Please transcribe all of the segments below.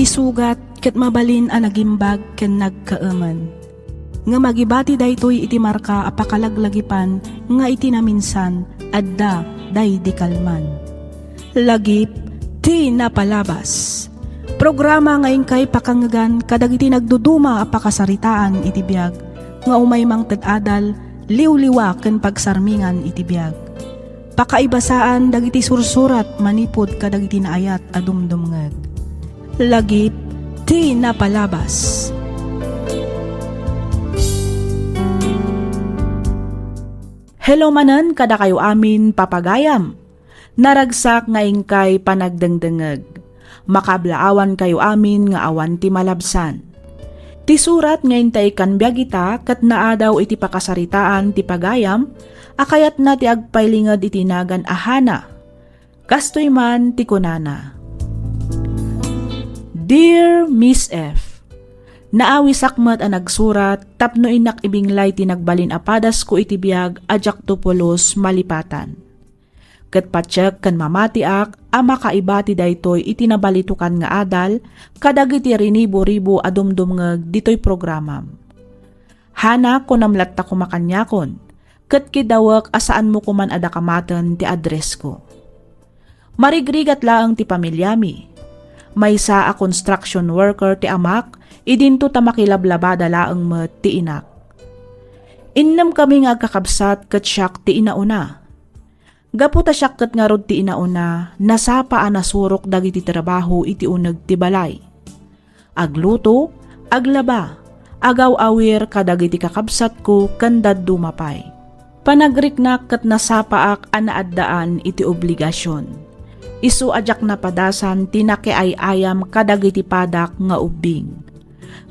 Iti sugat ket mabalin a nagimbag ken nagkaaman. Nga magibati daytoy iti marka apakalaglagipan nga iti naminsan adda day di kalman. Lagip ti napalabas. Programa ngayon kay pakangagan kadagiti nagduduma apakasaritaan iti biag nga umaymang tad-adal liw-liwa ken pagsarmingan iti biag. Pakaibasaan dagiti sursurat manipod kadagiti naayat a dumdumngeg. Lagip ti napalabas. Hello manen kada kayo amin papagayam. Naragsak nga ingkay panagdengdengeg. Makablaawan kayo amin nga awan ti malabsan. Ti surat nga intay kanbiag ita kat naadaw iti pakasaritaan ti pagayam, akayat na ti agpailingad iti nagan ahana. Kastoy man ti kunana. Dear Miss F, naawi sakmat ang nagsurat tapno inak ibinglay ti nagbalin apadas ko iti biag ajak tupulos malipatan. Ket patsek kan mamatiak ama kaibati daytoy iti nabalitukan nga adal kadagiti rinibo-ribo adumdumngeg ditoy programam. Hana ko namlat ta kumakanyakon ket kidawek asaan mo kuman ada kamaten ti address ko. Marigrigat laeng ti pamilyami. Maysa a construction worker ti amak idinto ta makilablabada laeng met ti inak. Innem kami nga agkakabsat ket siak ti inauna. Gapu ta siak ket ngarod ti inauna, nasapa a nasurok dagiti trabaho iti uneg ti balay. Agluto, aglaba, agaw-awir kadagiti kakabsat ko kandad dumapay. Panagriknak ket nasapaak a naaddaan iti obligasyon. Isu ajak na padasan tinakiayayam kadagiti padak nga ubing.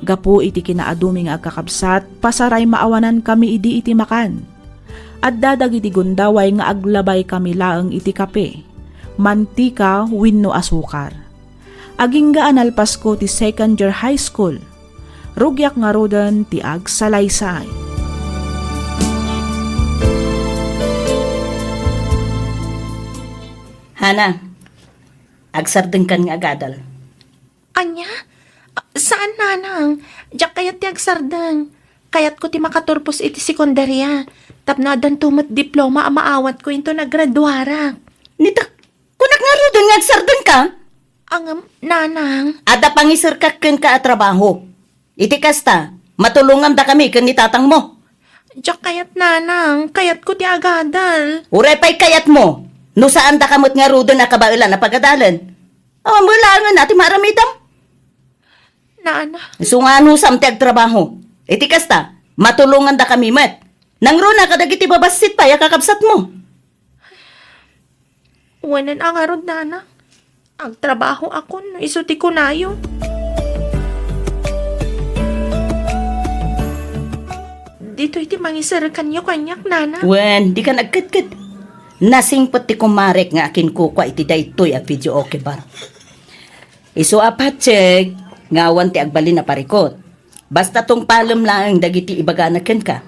Gapu iti kinaaduming agkakabsat, pasaray maawanan kami idi iti makan. At dadag iti gundaway nga aglabay kami laeng iti kape, mantika wenno asukar. Aging gaan alpas ko ti second year high school, rugyak nga roden ti agsalaysay. Hana, agsardeng kan nga agadal. Anya? Saan nanang? Diyak kayat ti agsardeng. Kayat ko ti makaturpos iti sekundarya. Tapnadan tumat diploma ang maawat ko into naggraduara. Nita, kunak nga ro doon nga agsardeng ka? Ang nanang. Ada pangisir ka ken ka at trabaho. Iti kasta, matulungan da kami ken ni tatang mo. Diyak kayat nanang. Kayat ko ti agadal. Uray pa'y kayat mo. No saan da kamot nga ro doon na kabailan na pagadalan. Mula nga natin maramidam. Nana. So nga nusam ti agtrabaho. Iti kasta, matulungan da kami met. Nang runa kadagiti babasit pa yakakabsat mo. Wanan ang arod nana. Ang trabaho ako no isuti ko nayo. Dito iti mangisar kanyak nana. Wen, di ka nagkit-kit. Nasingpot ti kumarek nga akin kukwa iti daytoy a video okay ba? Isu apatseg, ngawan ti agbalin na parikot. Basta tong palem lang dagiti ibaganaken ka.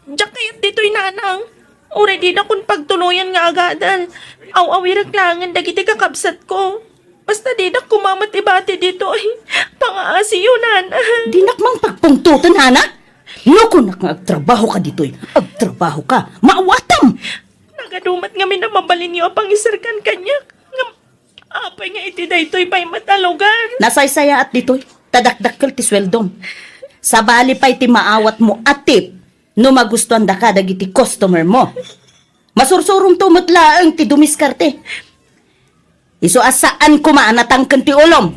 Diyak kayat dito'y nanang. Uri di na kung pagtuluyan nga agadal. Aw-awirak langan dagiti kakabsat ko. Basta di na kumamat-ibati dito ay pangaasiyo nanang. Di nakmang pagpungtutan, Hana. No kunak nga agtrabaho ka ditoy. Agtrabaho ka. Maawatam! Nagadumat nga minamabalin niyo ang pangisarkan kanya. Nga, apay nga iti daytoy pa'y matalogan. Nasaysaya at ditoy. Tadakdakkel ti sweldom. Sabali pa'y ti maawat mo at tip. No magustuhan da ka dagiti customer mo. Masursurong tumutlaang ti dumiskarte. Isu asaan kumaanatang ken ti ulom.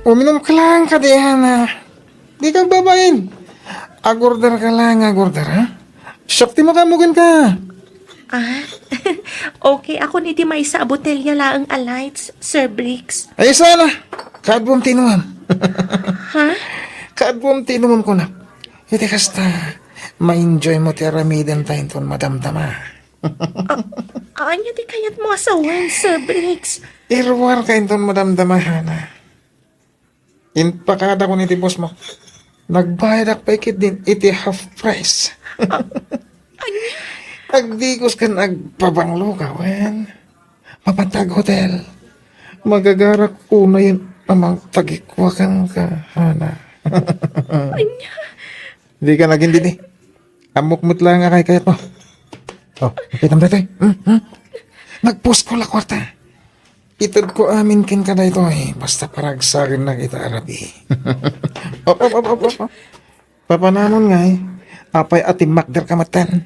Uminom ka lang, Hana. Di kang babain. Agorder ka lang, agorder, ha? Sakti mo kamugan ka. Ah, okay. Ako niti may sa botelya laang alights, Sir Briggs. Ay, sana. Kaadbom tinuman. Ha? Kaadbom tinuman ko na. Iti kasta, ma-enjoy mo ti aramidan tayo ton madamdama. Anya di kayat mo asawan, Sir Briggs. Irwar ka ton madamdama, Hana. Inpakada ko niti boss mo. Nagbayad ak paikit din iti half price. Anya? Agdigos ka nagpabanglo ka, wen. Mapantag hotel. Magagarak ko na yun amang tagikwakan ka, Hana. Anya. Hindi ka naging didi. Amok-mut lang nga kay kayat mo. Oh, nakita mo dito eh. Nag-post ko la kwarta. Itod ko amin kin ka na ito eh. Basta paragsakin na kita arabi. Op. Papanamon nga eh. Apay ating makder kamatan.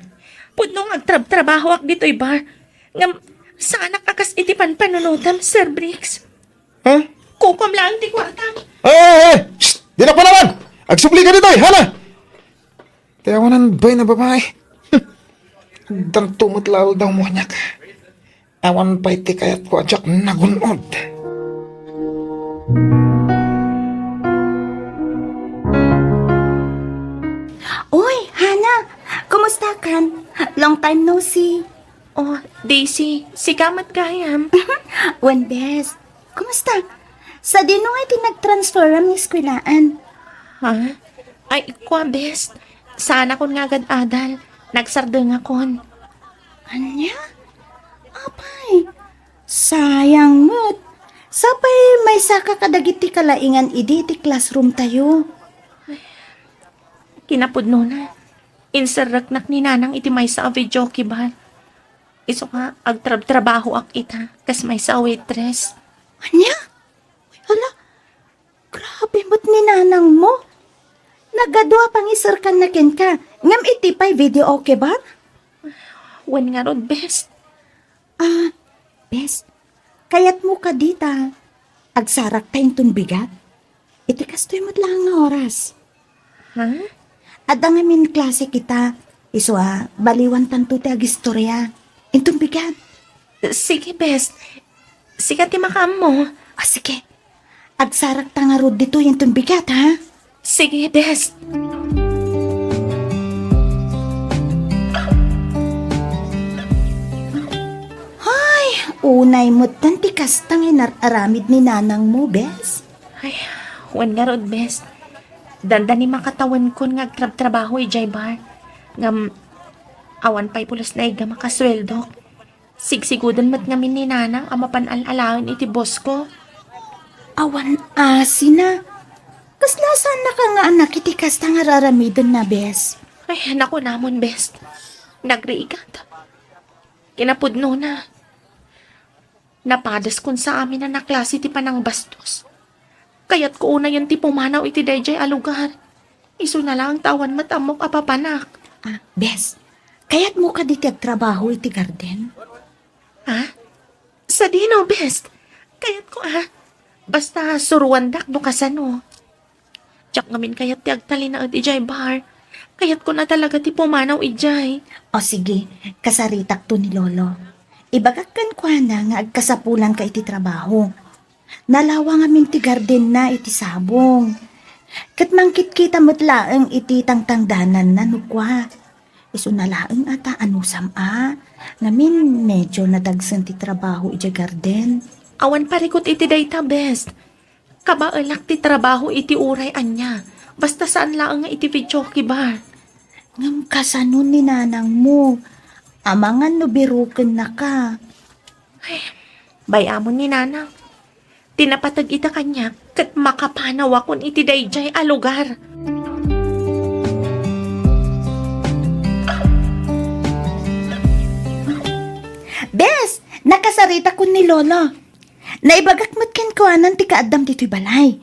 Pudno agtrab-trabaho ak dito'y bar. Ngam, saan akas itipan panunutam, Sir Briggs? Ha? Kukom lang ti kwarta. Eh! Shh! Di na pa naman! Agsupli ka dito eh, Hana! Tayawanan ba'y na babae? Dan tumutlaw daw mo niya ka. Awan pa'y ti kayat ko adyak nagunod. Uy, Hana! Kumusta kan? Long time no see. Oh, Daisy, si Kamat Gayam. Wen bes. Kumusta? Sa dino nga tinag-transfer ang eskwelaan. Ha? Ay, kwa best. Sana kon nga agad adal. Nagsardeng akon. Anya? Apay, sayang mo't. Sapay may saka kadagiti kalaingan idi ti classroom tayo. Kinapudno na. Insaraknak ni nanang iti may sa video kibal. Iso nga, agtrab-trabaho ak ita. Kas may sa waitress. Anya? Uy, hala, grabe mo't ni nanang mo. Nagadwa pang isarkan na ken ka. Ngam iti pa'y video okay ba? Wen nga rod best. Ah, bes, kayat mo ka dita. Agsarak tayong tunbigat. Iti kastoy mo't lang nga oras. Ha? Adang amin klase kita. Iswa, baliwan tanto ti agistorya. Intong bigat. Sige best. Sikat ti makam mo. Ah, sige. Agsarak ta nga rod dito yung bigat, ha? Sige best. Ay, unay mo tanti kastang inararamid ni nanang mo, bes. Ay, wen nga rod best. Danda ni makatawan ko nga agtrab-trabaho ijay bar. Ngam, awan pa'y pulos na iga makasweldo. Sigsigudan mat ngamin ni nanang ang mapanal-alawin iti boss ko. Awan asina. Kaslasan na ka nga anak iti kastang araramidon na, bes. Ay, naku namon best. Nagriigat. Kinapudno na. Napadas kun sa amin na naklase ti panang bastos. Kaya't ko una yung ti pumanaw iti dayjay alugar. Iso na lang tawan matamok apapanak. Ah, bes. Kayat mo ka diti agtrabaho iti garden? Ha? Sa dino, best. Kaya't ko basta suruan dak no kasano. Tsak ngamin kayat ti agtali na at ijay bar. Kaya't ko na talaga ti pumanaw ijay. O sige, kasaritak to ni Lolo. Ibagakkan kwa na nga agkasapulan ka iti trabaho. Nalawa nga ti garden na iti sabong. Kat mangkit kita matlaang iti tangtangdanan na nukwa. Iso nalaang ata anusam Ngamin medyo nadagsan ti trabaho iti garden. Awan parikot iti dayta, best. Kabaalak ti trabaho iti uray anya. Basta saan lang nga iti video bar. Ngam kasanon ni nanang mo. Amangan no biruken na ka. Bayamon ni nanang. Tinapatag ita kanya kat makapanaw akon iti dayjay a lugar. Bes, nakasarita ko ni Lolo. Naibagakmat ken ko anan ti kaadam dito'y balay.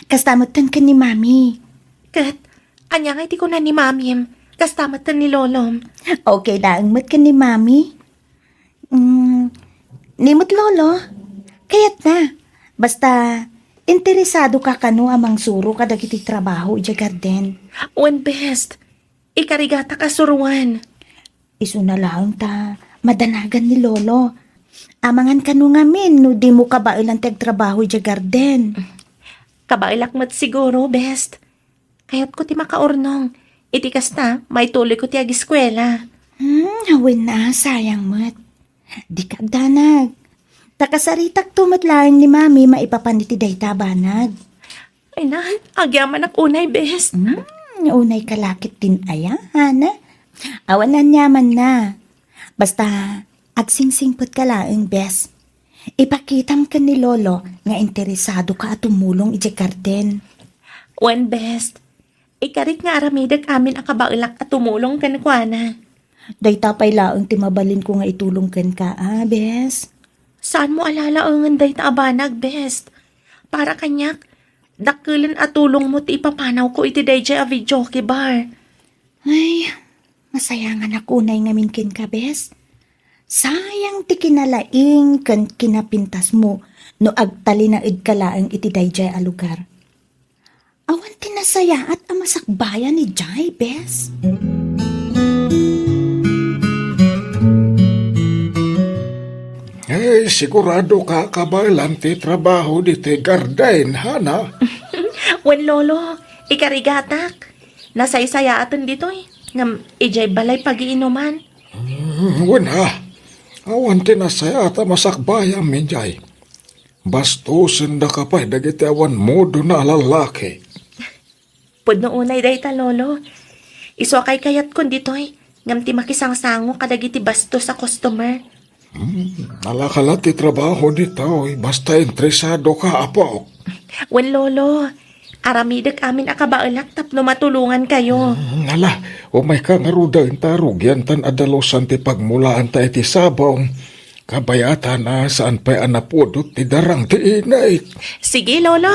Kastamatan ken ni Mami. Kat, anya nga iti ko na ni mamim. Kastamatan ni lolom. Okay lang mat ken ni Mami. Nimot Lolo. Kayat na. Basta, interesado ka kano amang suro kadagiti trabaho iti garden. When best, ikarigata kasuruan. Isu na lang ta, madanagan ni Lolo. Amangan kano ngamin no di mo kabailan tagtrabaho iti garden. Kabailak mat siguro, best. Kayat ko ti makaurnong. Itikas na, may tuloy ko ti agiskwela. Hawin na, sayang mat. Di ka danag. Takasaritak tumatlaang ni Mami maipapaniti dayta banag. Ay na, agyaman ak unay, best. Unay kalakit din aya, Hana. Awanan yaman na. Basta, agsingsingpot ka laeng, bes. Ipakitam ka ni Lolo nga interesado ka at tumulong iti garden. One best. Ikarit nga aramidag amin ang kabaulak at tumulong kan kuana. Day tapay laeng timabalin ko nga itulong ken ka, bes. Saan mo alala ang day ta abanag, best? Para kanyak, dakilan at tulong mo ti ipapanaw ko iti DJ a video bar. Ay, masaya nga nakunay nga minkin ka, bes. Sayang ti kinalaing kan kinapintas mo no agtali na idkalaang iti dayjay a lugar. Awan tinasaya at amasakbayan ni Jai, bes. Sigurado ka kabalan ti trabaho di ti garden, hana? Wen lolo, ikarigatak. Nasaysaya aton dito ngam ijay balay pagiinuman. Wala. Awan tinasaya at masakbayan minjay. Bastusin na ka pa, dagiti awan modo na lalaki. Pudno unay dayta lolo. Iso kay kayat kon ditoy ngam ti makisangsango kadagiti basto sa customer. Nalakala ti trabaho dito, basta interesado ka, apo. Wen lolo, aramidag amin akabaelak tapno matulungan kayo. Nala, umay ka nga ruda intarog yan tan adalosan ti pagmulaan ta iti sabong. Kabayata na saan pa'y anapudot ti darang ti inay. Sige lolo.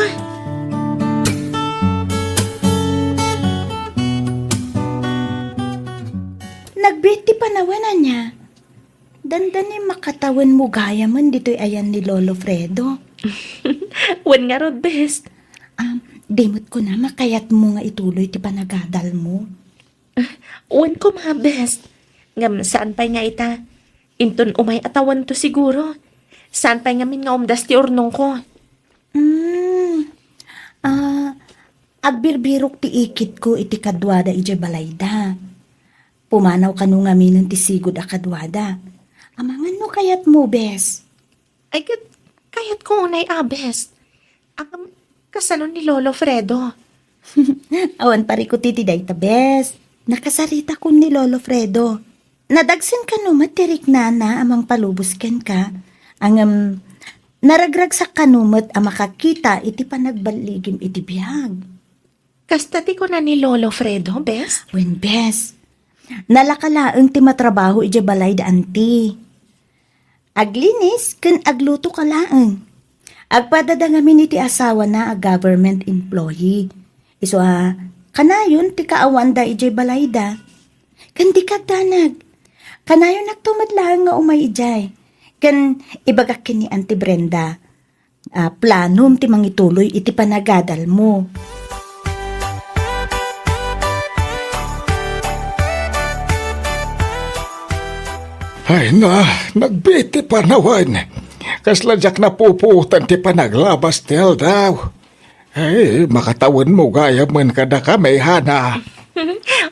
Nagbiti panawanan niya. Dandani makatawan mo gaya man dito'y ayan ni Lolo Fredo. Wen nga rod best. Dimot ko na makayat mo nga ituloy ti panagadal mo. Wen ko mga best. Ngam saan pa nga ita? Inton umay atawan to siguro. Saan pa nga min nga umdas ti urnong ko? Agbirbirok ti ikit ko iti kadwada iti balayda. Pumanaw ka nung aminan ti sigod a kadwada. Amangan no kayat mo, bes. Ay kayat ko unay best. Ang kasano ni Lolo Fredo. Awan pari ko titiday ta, bes. Nakasarita ko ni Lolo Fredo. Nadagsin ka no matirik na amang palubos ken ka. Ang naragrag sa kanumot ang makakita iti panagbaligim iti biyag. Kastati ko na ni Lolo Fredo, best. Wen, bes. Nalakalaang ti matrabaho iti balay da anti. Aglinis ken agluto ka laeng. Agpadadangami iti asawa na a government employee. Iso kanayon ti kaawanda iti balay da. Ken di kagdanag. Kanayon nagtumadlaan nga umay ijay. Ken ibagak kini Auntie Brenda. Planom ti mangituloy iti panagadal mo. Ay na, nagbiti pa nawan. Kasladyak na puputan ti panaglabas tel daw. Ay, makatawan mo gaya man kada kamay, hana.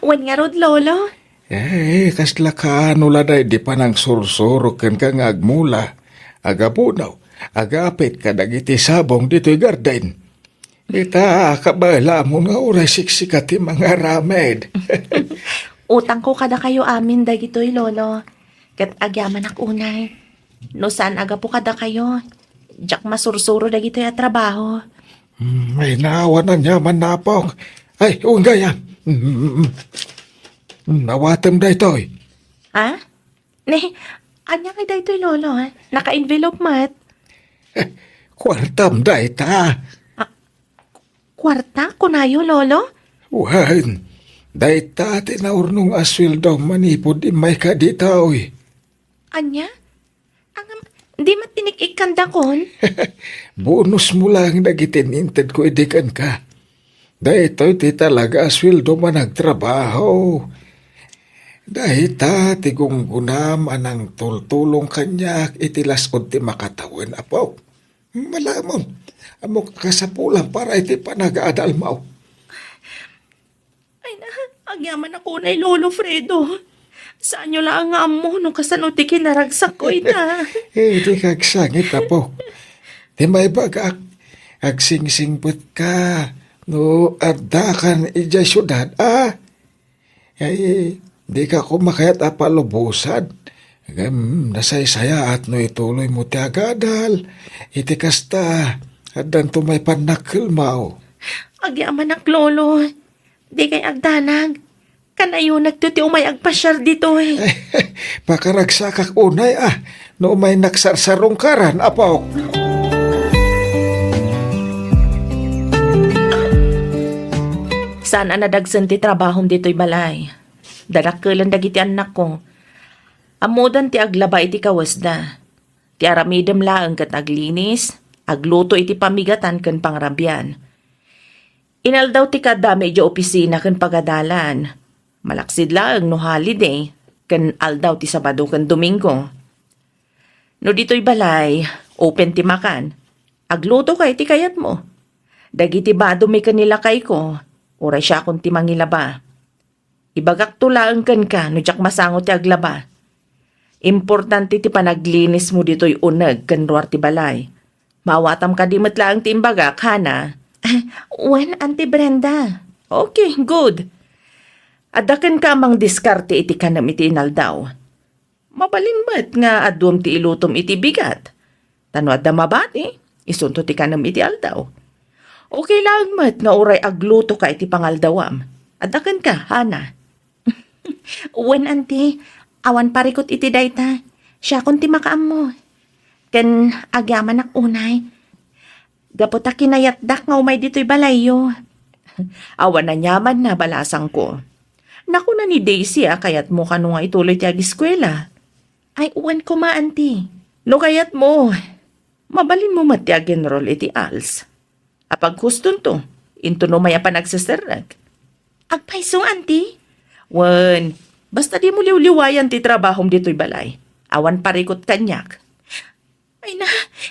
Wen nga rod, Lolo. Eh, kasla ka nuladay di pa nang sursuro ken ka nga agmula. Agabunaw, agapit ka dagiti sabong dito'y garden. Ita, kabala mo nga oray siksika ti mga ramed. Utang ko kada kayo amin dagitoy, Lolo. Kat agyaman ak unay. No saan aga po kada kayo. Jak masursuro dagitoy at trabaho. May naawa na niya manapok. Ay, unggay yan. Nawatem da ito'y. Ha? Ne, anya kay dagitoy, Lolo. Naka-envelope mat. Kwartam da ita. Kwarta? Kunayo, Lolo? Wan, da ita tinaurnong aswil daw manipod imay ka dito'y. Anya? Di matinik ikanda kon? Bonus mo lang nagitininted ko idikan ka. Da ito'y ti talaga aswildo man nagtrabaho. Da ita tigunggunam anang tultulong kanya itilaskod ti makatawan apaw. Malamon, amok kasapulan para iti panag-aadal mo. Ay na, agyaman ako na Lolo Fredo. Saan nyo lang ang amo nung kasanuti kinaragsak ko ita? Di kagsangit apo. Di may bagak, agsingsingput ka, no ardakan ija syudad, Ay, di ka kumakayat apalubusan. Nasay-saya at no ituloy mo ti agadal. Iti kasta, adan tumay panakil mao. Agyaman ak lolo. Di kay agdanag. Kanayo nagtuti umay agpasyar dito eh. Pakaragsakak unay no may naksarsarong karan, apaw. Saan nadagsan ti trabahom dito'y balay? Darakalan dagiti anak ko. Amudan ti aglaba iti kawasda. Ti aramidem laeng kat aglinis, agluto iti pamigatan ken pangrabyan. Inaldaw ti kada medyo opisina ken pagadalan. Malaksid laeng no holiday, ken aldaw ti Sabado ken Domingo. No dito'y balay, open ti makan. Agluto kay ti kayat mo. Dagiti bado may kanila kay ko, oray siya kung ti mangilaba. Ibagak tulaang kan ka, no jak masangot ti aglaba. Importante ti panaglinis mo dito'y uneg kan ruar ti balay. Mawatam ka di matlaang ti imbagak, hana? When, Auntie Brenda? Okay, good. Adakan ka mang diskarte iti kanam iti inaldaw. Mabalinbat nga adum ti ilutom iti bigat. Tano adda mabati, isunto ti kanam iti aldaw. Okay lang mat nga uray agluto ka iti pangaldawam. Adakan ka, hana? When, Auntie, awan parikot iti dayta. Siya kun ti makaam mo. Ken agyaman ak unay. Gaputa kinayatdak nga umay dito'y balayo. Awan na nyaman na balasang ko. Naku na ni Daisy kayat mo kano nga ituloy ti agiskwela. Ay uwan ko ma, Auntie. No kayat mo. Mabalin mo mati agenrol iti als. Apag huston to, into no maya pa nagsasarag. Agpaiso, Auntie? Wan, basta di mo liwliwayan ti trabahom dito'y balay. Awan parikot kanyak. Ay na,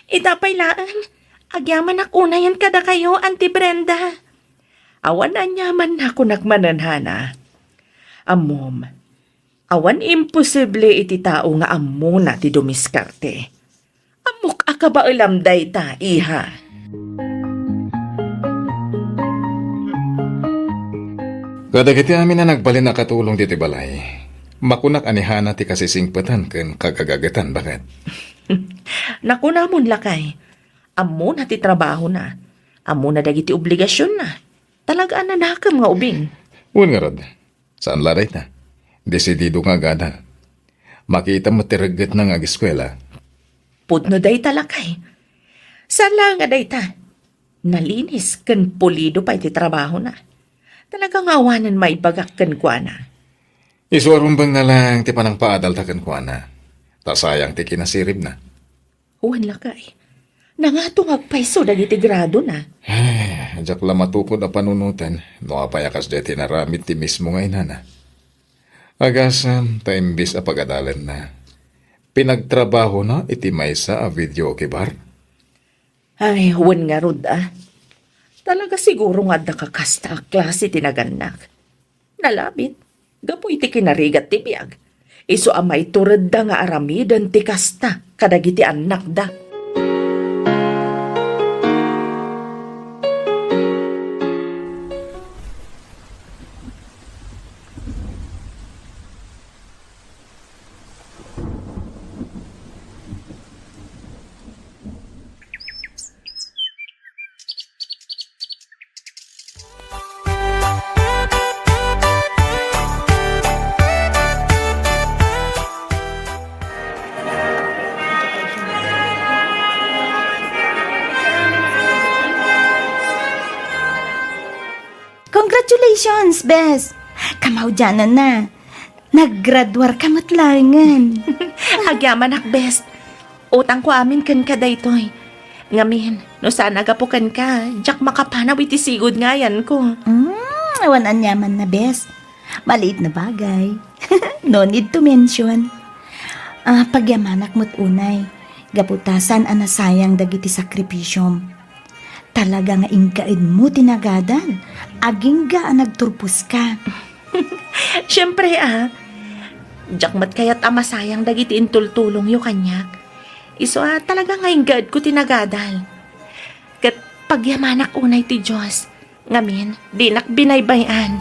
itapay laan. Agyaman ak unayan kada kayo, Auntie Brenda. Awan na nyaman na ako nagmananhana. Amom, awan imposible iti tao nga amo na ti dumiskarte. Amok akaba ilamday ta, iha. Kadagiti amin na nagbalin na katulong diti balay. Makunak anihana ti kasisingpatan ken kagagagatan bakit? Naku namon lakay. Amo na ti trabaho na. Amo na dagiti obligasyon na. Talagaan na nakam nga ubing. Un nga rod, saan laray na? Desidido nga gada. Makita mo tiragat na nga giskwela. Pudno day talakay. Sala nga day ta. Nalinis ken pulido pa iti trabaho na. Talagang awanan maibagak ken kwa na. Isuarumbang na lang ti panang paadal ta ken kuana. Ta sayang ti kinasirib na. Huwan lakay. Nangatong agpaiso dagiti grado na. Ajak la matukod a panunutan. No apayakas deti naramit ti mismo nga inana. Agasam ta imbis a pagadalan na. Pinagtrabaho na iti maysa a video kibar. Ay, huwan nga rod Talaga siguro nga nakakasta a klase tinaganak. Nalabit, gapoy ti kinarigat ti biyag. Iso amay turad da nga aramidan ti kasta kadagiti anak da. Congratulations, Bes! Kamawdyanan na. Naggraduar ka matlangan. Agyaman ak best. Utang ko amin ken ka daytoy. Ngamin, no saan agapukan ka, jak makapanaw iti sigod nga yan ko. Awan anyaman na, Bes. Maliit na bagay. No need to mention. Pagyamanak mo't unay. Gaputasan anasayang dagiti sakripisyom. Talaga nga ingkaid mo tinagadan. Aging ga nagturpus ka. Siyempre jak mat kayat amasayang dagiti intultulong yu kanyak. Iso talaga nga ingad ko tinagadal. Kat pagyamanak unay ti Diyos. Ngamin, di nak binaybayan.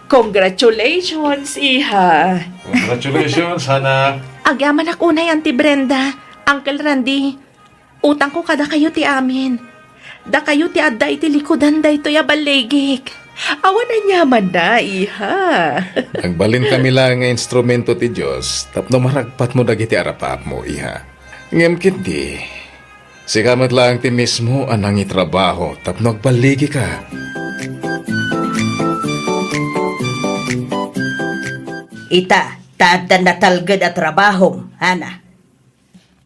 Congratulations, iha. Congratulations, anak. Agyaman ako na yan, ti Brenda. Uncle Randy, utang ko kada kayo ti amin. Da kayo ti adda iti likodan da ito ya baligik. Awan na nyaman na, iha. Nagbalin kami lang nga instrumento ti Diyos, tapno maragpat mo dagiti arapap mo, iha. Ngem kindi, sikamat lang ti mismo anang itrabaho, tapno agbaligi ka. Ita, tada na talgad at trabaho, ana.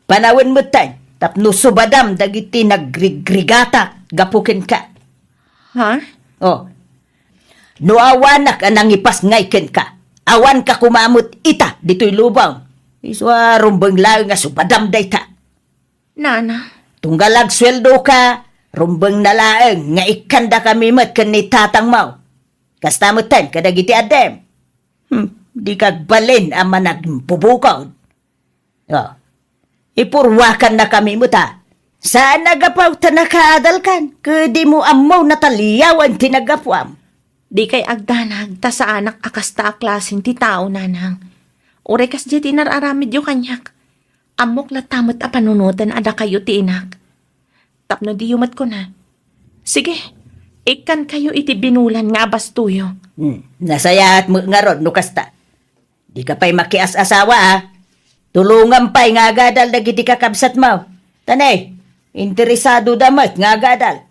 Panawin mo tan, tapno subadam dagiti nagrigrigata, gapukin ka. Ha? Oh. No awanak anang ipas ngayken ka. Awan ka kumamot ita dito'y lubaw. Iswa rumbang lang nga subadam dayta. Nana, Tunggalag sweldo ka, rumbang nalaeng nga ikanda kami mat kan ni tatang mau. Kastamutan kadagiti adem. Di kagbalin ang managpubukaw. Oh. Ipurwakan na kami mo ta. Saan nagapaw ta nakaadalkan? Kadi mo amaw na taliyawan tinagapwam. di kay agdanag ta sa anak akas ta klasin ti tao nanang. Orekas di tinararamid yo kanyak. Amok la tamot a panunutan ada kayo ti inak. Tapno di yumat ko na. Sige, ikan kayo iti binulan nga bastuyo. Nasayahat mo nga ron, nukasta. Di ka pa'y makias-asawa, ha? Tulungan pa'y nga agadal na giti kakabsat mo. Tanay, interesado damat nga agadal.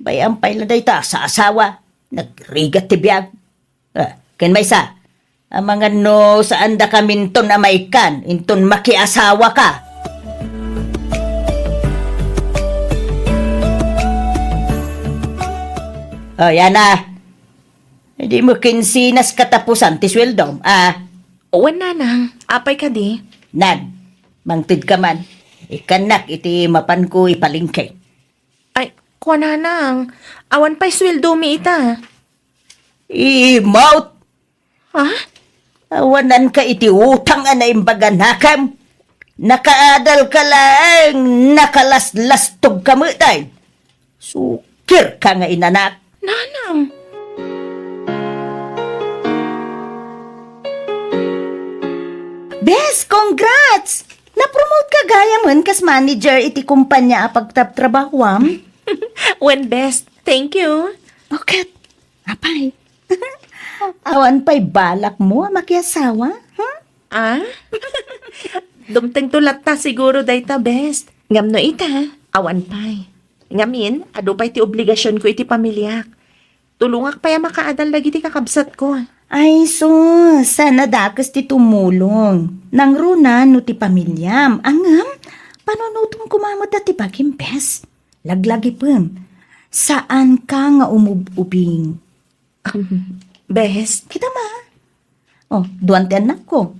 Bayan pa'y laday ta sa asawa. Nagrigat ti biyag. Ken may sa, ang mga no saan da kaminton na maikan, inton makiasawa ka. Yan na. Hindi mo kinsinas katapusan ti sweldom, Uwan nanang, apay ka di. Nan, mangtid ka man. Ikanak iti mapan ko ipalingkay. Ay, kuha nanang, awan pa'y sweldo mi ita. Imaut! Ha? Awanan ka iti utang na imbagan hakam. Nakaadal ka lang, nakalaslastog ka mo day. Sukir ka nga inanak. Nanang, Bes, congrats! Na-promote ka gaya man kas manager iti kumpanya apagtap-trabahwam. when best, thank you. Okay. Apay. Awan pa'y balak mo makiasawa? Huh? Ah? Dumteng tulat ta siguro dayta best. Ngam no ita, awan pay. Ngamin, ado pa'y ti obligasyon ko iti pamilyak. Tulungak pa'y makaadal lagi ti kakabsat ko. Ay, sana dakas ti tumulong. Nang runa no ti pamilyam. Angam, panunutong kumamot at ti bagimbes. Laglagi pun. Saan ka nga umububing? Best, Kita ma. Oh, duwan ti anak ko.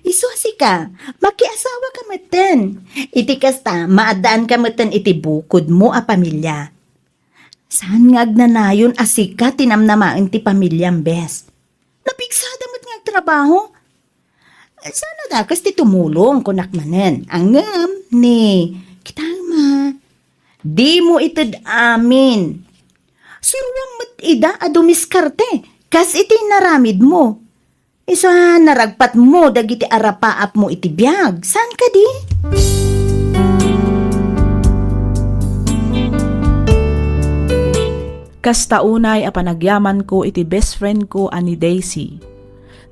Isuasi ka, makiasawa ka maten. Iti kasta, maadaan ka maten iti bukod mo a pamilya. Saan nga agnanayon asika tinamnamaan ti pamilyang bes? Napigsada mo't nga trabaho? Sana dakas ti tumulong kunak manen. Angam ni, kitama. Di mo itid amin. Surwang mo't ida adumiskarte. Kas iti naramid mo. Isa naragpat mo dagiti arapaap mo iti biyag. Saan ka di? Kastaunay a panagyaman ko iti best friend ko ani Daisy.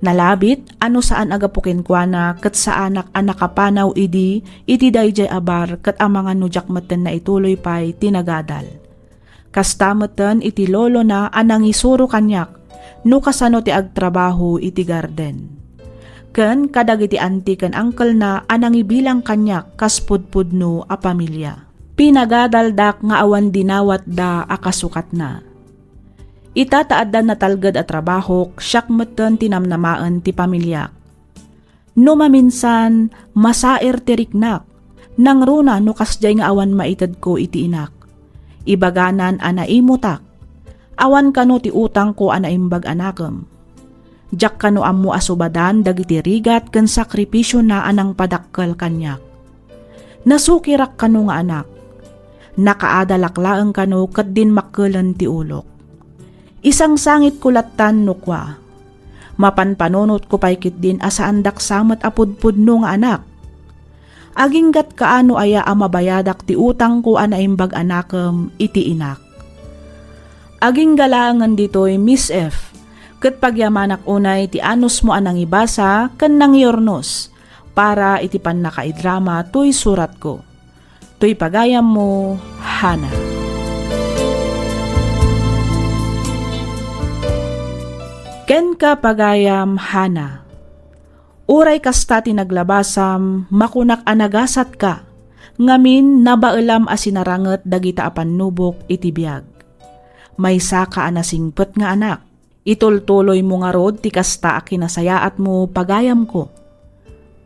Nalabit ano saan agapukin kwa na kat sa anak kapanaw idi iti dayjay abar kat ang mga nujak maten na ituloy pa'y tinagadal. Kastameten iti lolo na anang isuro kanyak no kasano ti agtrabaho iti garden. Ken kadag iti auntie ken uncle na anang ibilang kanyak kaspudpudno a pamilya. Pinagadaldak nga awan dinawat da akasukat na. Itataadan na talgad at trabaho, siyak meten tinamnamaan ti pamilyak. No maminsan, masair ti riknak, nang runa no kasjay nga awan maitad ko iti inak. Ibaganan ana imutak, awan kano ti utang ko ana imbag anakam. Jak kano ammo asubadan dagiti rigat ken sakripisyo na anang padakkel kanyak. Nasukirak kano nga anak, nakaadalaklaang kano kat din makkelan ti ulok. Isang sangit kulatan nukwa. Mapanpanunot ko paikit din asa andak samat apudpudno nga anak. Aginggat kaano aya amabayadak ti utang ko anaimbag anakem iti inak. Aging galangan ditoy Miss F. Ket pagyamanak unay ti anos mo anang ibasa ken nang yornos para iti pan nakaidrama tuy surat ko. Tuy pagayam mo, Hana. Ken ka pagayam, Hana. Uray kasta ti naglabasam, makunak anagasat ka, ngamin nabailam asinaranget dagita apan nubok iti biyag. May saka anasingpet nga anak, itultuloy mo nga rod ti kasta akinasayaat mo pagayam ko.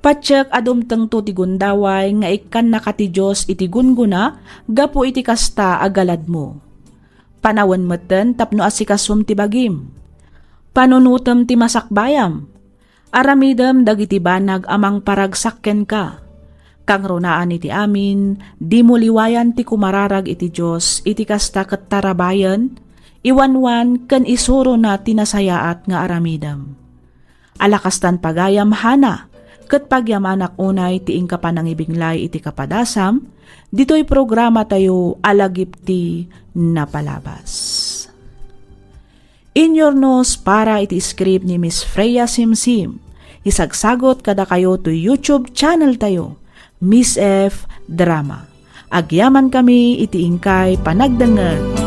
Patsyak adumteng to ti gundaway nga ikan nakati Diyos iti gunguna, gapo iti kasta agalad mo. Panawan meten tapno asikasum ti bagim. Panunutem ti masakbayam. Aramidem dagiti banag amang paragsakken ka. Kang runaan iti amin, di mo liwayan ti kumararag iti Diyos, iti kasta ket tarabayan, iwanwan ken isuro na tinasayaat nga aramidem. Alakastan pagayam, Hana, ket pagyamanak unay ti ingka panangibinglay iti kapadasam, ditoy programa tayo alagipti napalabas. Inyornos para iti script ni Miss Freya Simsim. Isagsagot kada kayo to YouTube channel tayo, Miss F Drama. Agyaman kami iti ingkay panagdengeg.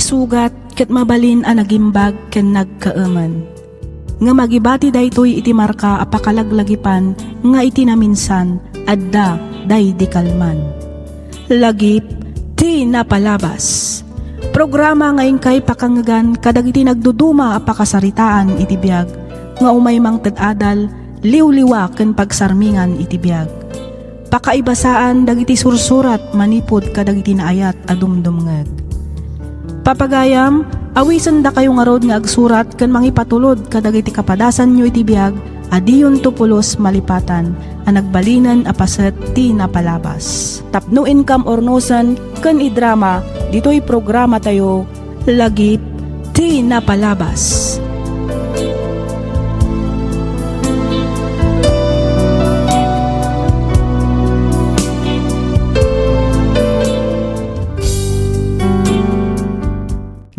Sugat ket mabalin a nagimbag ken nagkaeman. Nga magibati daytoy iti marka apakalaglagipan nga iti naminsan adda day di kalman. Lagip ti napalabas. Programa nga ingkay pakangagan kadagiti nagduduma apakasaritaan iti biag nga umay mang ted-adal liwliwa ken pagsarmingan iti biag. Pakaibasaan dagiti sursurat manipod kadagiti naayat adumdumngeg. Papagayam, awisan da kayo nga rod nga agsurat ken mangipatulod kadagiti kapadasan nyo iti biag, adiyon tupulos malipatan, ang nagbalinan apaset ti napalabas. Tapno income ornosan ken idrama, dito'y programa tayo, lagip ti napalabas.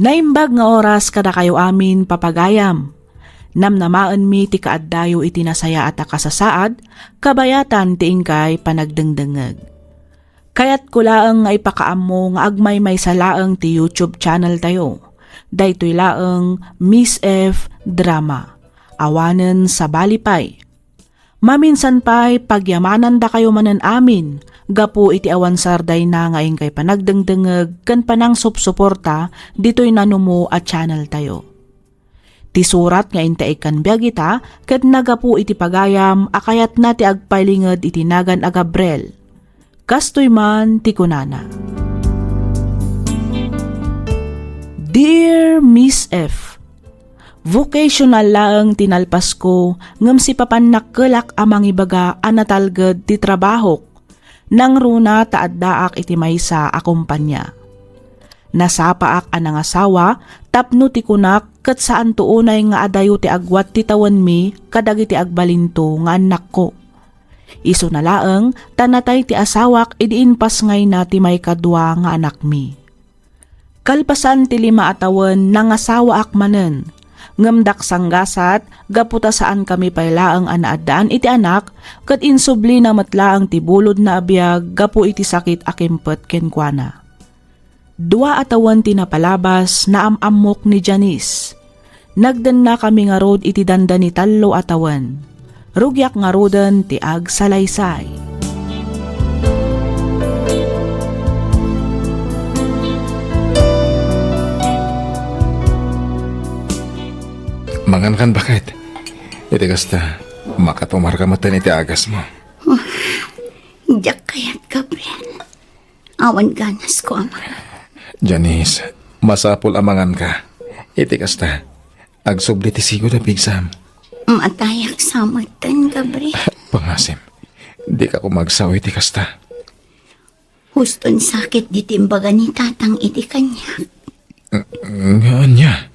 Naimbag nga oras kada kayo amin papagayam. Namnamaan mi ti kaaddayo iti nasaya at akasasaad, kabayatan ti ingkay panagdengdengeg. Kayat kulaang nga ipakaam mo nga agmay may salaang ti YouTube channel tayo. Daytoy laang Miss F Drama. Awanen sa balipay. Maminsan pa'y pagyamanan da kayo manen amin, gapu iti awan sarday na nga ingkay panagdengdengeg ken panang supsuporta dito'y nanumo at channel tayo. Ti surat nga intaikan biag ita ket nagapu iti pagayam akayat na ti agpailinged iti nagan a Gabriel. Kastoy man ti kunana. Dear Miss F, vocational laeng tinalpas ko ngem si papanakkelak amang ibaga anatalged ti trabahok nang runa taaddaak iti maysa a kumpanya. Nasapaak anang asawa tapno ti kunak ket saan tuunay nga adayo ti agwat ti tawen mi kadagiti agbalinto nga anak ko. Isu na laeng tanatay ti asawak idiin pasngay na ti may kadwa nga anak mi. Kalpasan ti 5 a tawen nangasawa ak manen. Ngamdak sanggasat, gaputa saan kami pailaang anaadaan iti anak, kat insubli na matlaang tibulod na abiyag, gapu iti sakit akimpet kenkwana. 2 atawan tinapalabas na amamok ni Janice. Nagdan na kami nga rod iti danda ni 3 atawan. Rugyak nga rodan ti ag salaysay. Mangan kan bakit? Iti kasta, makatumar ka matan iti agas mo. Diyak kayat, Gabriel. Awan ganas ko, ama. Janice, masapol amangan ka. Iti kasta. Agsubli ti sigo da pigsam. Matayak sa matan, Gabriel. Pangasim, di ka ko magsaw iti kasta. Huston sakit di timbaga ni tatang iti kanya. Nga niya.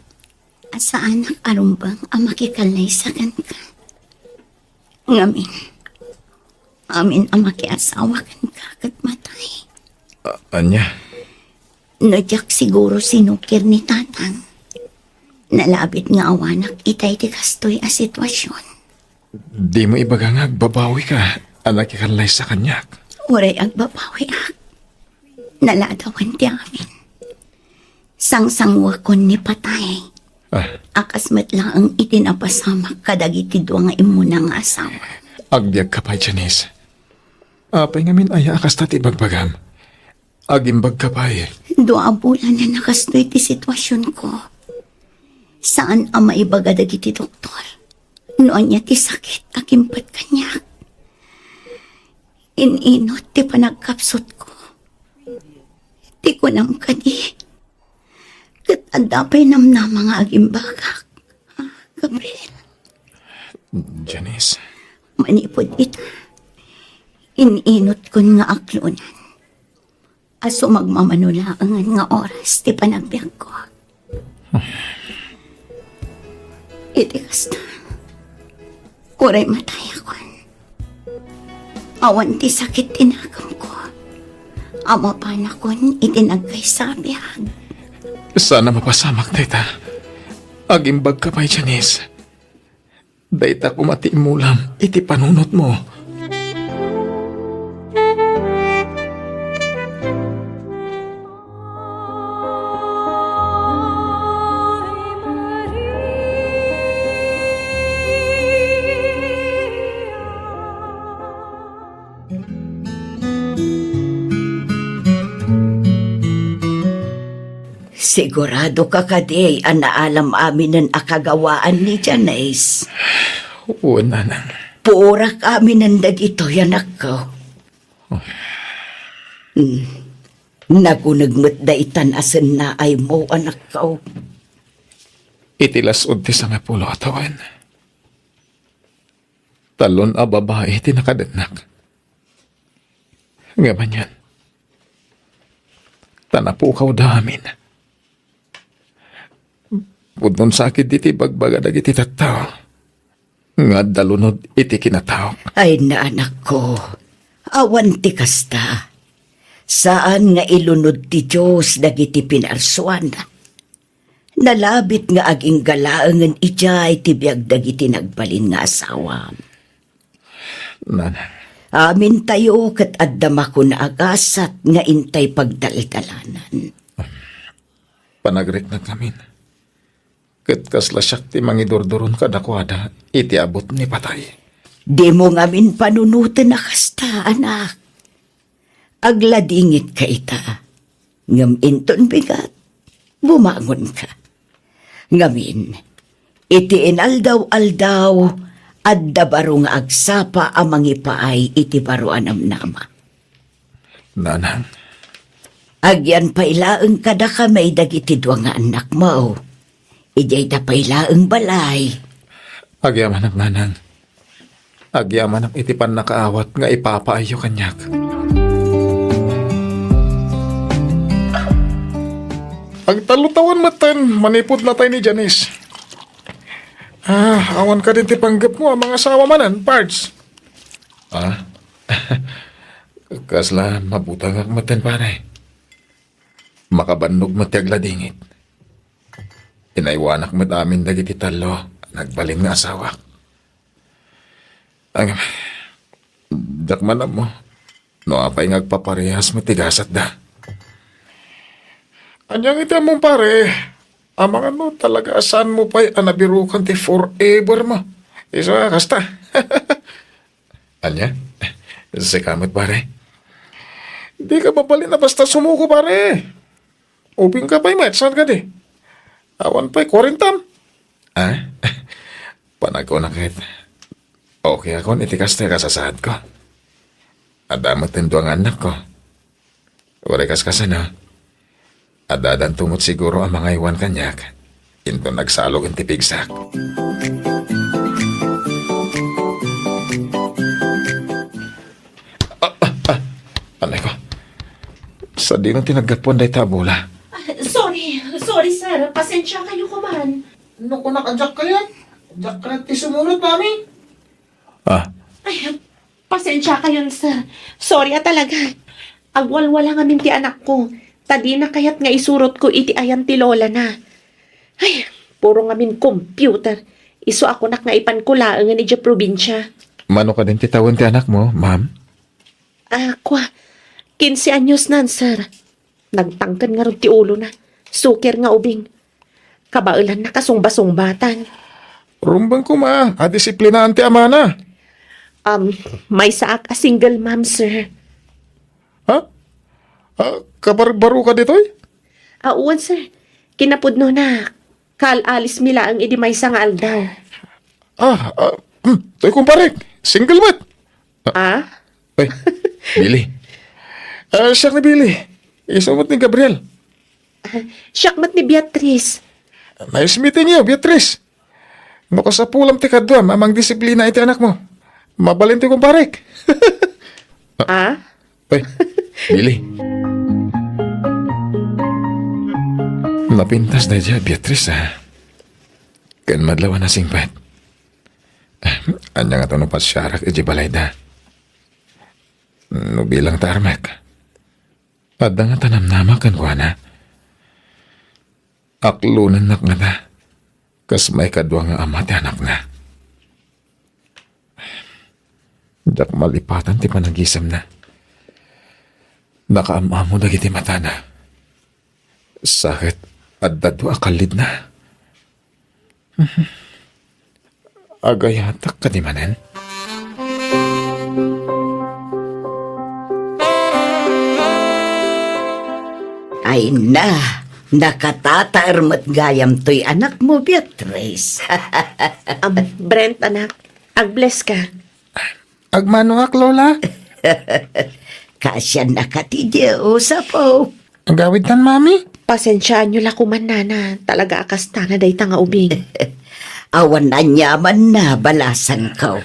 Asa anak arumbang ang makikalay sa kanka. Ngamin. Amin ang makiasawa kanka kat matay. Anya, Nadyak siguro sinukir ni tatang. Nalabit nga awanak itay ti kastoy a sitwasyon. di mo ibagangag babawi ka. Anak ikanlay sa kanyak. Uray agbabawi ak. Naladawan ti amin. Sangsangwa kon ni patay. Akas met lang ang itinapasamak kadagiti dua nga imuna nga asawa. Agbiag ka pa, Janice. Apay ngamin aya akas tati bagbagam. Agimbag ka pa eh. Dua bulan na nakastoy ti sitwasyon ko. Saan ang maibaga dagiti doktor? Noon niya ti sakit akimpat kanya. Ininot ti panagkapsot ko. Ti kunam ka di. Kat andapay namna mga agimbagak. Gabriel, Janice, manipod ita. Ininot kon nga aklunan. Aso magmamanulaan nga oras ti panagbiag ko. Iti kasta. Uray matay akon. Awan ti sakit tinagam ko. Ama pa na kon itinagkay sa biyag. sana mapasamak dayta. Agimbag ka pa, Janice. Dayta kumati mulam iti panunot mo. Sigurado ka kaday ang naalam amin ng akagawaan ni Janice. Oo, nanang. Puurak amin ng dagito yanak ko. Nagunagmat da itan asan na ay mo anak ko. Itilasod ti sa nga pulo atawan. Talon a babae ti nakadatnak. Nga man yan. Tanapukaw da amin. Pudnon sakit iti bagbaga dagiti tattao. Nga dalunod iti kinatao. Ay na anak ko, awan ti kasta. Saan nga ilunod ti Diyos dagiti pinarsuan? Nalabit nga aging galaangan ijay ti biag dagiti nagbalin nga asawa. Nanang. Amin tayo kat addama ko na agasat nga intay pagdaldalanan. Panagrik na kami. Kat kaslasyak ti mangidurduron kadakwada, iti abot ni patay. Di mo ngamin panunutan na kasta, anak. Agladingit ka ita. Ngam inton bigat, bumangon ka. Ngamin, iti inaldaw-aldaw, adda baro nga agsapa amang ipaay iti baro anam nama. Nanang. Agyan pailaeng kada kamay dagiti dua nga anak mo. Ijay da pailaeng balay. Agyaman ang nanang. Agyaman ang itipan nakaawat nga ipapaayo kanyak. Ang talutawan matan, manipod na tayo ni Janice. Awan ka din ti panggap mo ang mga asawa manan, parts. Kasla, mabutang ang matan pare. Makabandog matiagla dingit. Inaiwanak mat amin dagiti talo, nagbalin nga asawa. Ang dakman na mo, no apay ngagpaparehas matigasat da. Anyang iti mong pare, amang ano talaga asan mo pa'y anabirukan ti forever mo. Isa kasta. Anya? Si kamot pare. Di ka babali na basta sumuko pare. Uping ka pa'y matsan ka di. Awan pa'y 40. Panag ko na kahit. Okay ako, itikas na kasasahad ko. Adamot din ang anak ko. Wala kaskasan na. Adadan tungot siguro ang mga iwan kanyak. Into nagsalog ang tipigsak. Anay ko. Sa di nang tinagapon day tabula. Sorry sir. Pasensya kayo kuman. Ano ko nakajak kaya? Jak ka natin sumunod, mami. Ay, pasensya kayo sir. Sorry talaga. Agwalwala nga minti anak ko. Tadi na kayat nga isurot ko iti ayan ti lola na. Ay, puro nga min computer. Iso ako nak nga ipankula nga ni dya probinsya. Mano ka din titawan ti anak mo, ma'am? Kwa, 15 anyos nan, sir. Nagtangkan nga rin ti ulo na. Suker nga ubing. Kabailan na kasungba-sungbatan. Rumbang ko adisiplinaan ti ama na. May saak a single mom, sir. Ha? Kabarbaru ka ditoy? Uwan, sir. Kinapudno na. Kal-alis mila ang idi may nga aldaw. To'y kumparek. Single mat. Ay, Billy. Siya ni Billy. Isumot ni Gabriel. Siyakmat ni Beatrice. Nice meeting you, Beatrice. Makasapulam ti kadwa, mamang disiplina iti anak mo. Mabalin ti kumparek. Ay, Billy. Napintas na dyan, Beatrice, ha? Kan madlawan na singpat. Anya nga tanong pasyarak iti balay da. No bilang tarmak. Pada nga tanam-nama kan kwa na. Aklunan nak nga da. Kas may kadwa nga ama ti anak na. Jak malipatan ti panagisam na. Nakaamamo dagiti mata na. Sakit at dadwa akalid na. Agayatak ka di manen? Ay na, nakatataarmat gayam to'y anak mo, Beatrice. Brent, anak. Ag-bless ka. Agmanuak, Lola? Kasya nakatidya usapo. Ang gawid tan, Mami? Pasensyaan nyo lakuman, nana. Talaga akas na day tanga ubing. Awan na nyaman na balasan ka.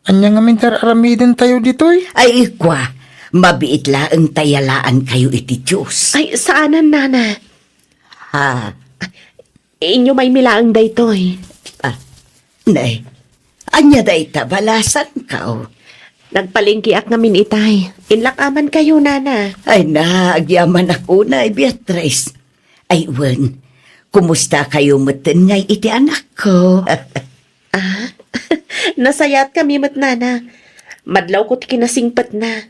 Anya nga mintar aramidin tayo ditoy? Ay ikwa, mabiit laang tayalaan kayo iti Diyos. Ay, saanan, nana? Ha? Inyo may milaang daytoy. Nay, anya day ta balasan ka. Nagpalingkiak ngamin itay. Inlakaman kayo, nana. Ay na, agyaman ako na, Beatrice. Ay, Wen, kumusta kayo matan ngay iti anak ko? Nasayat kami mat, nana. Madlaw ko't kinasingpat na.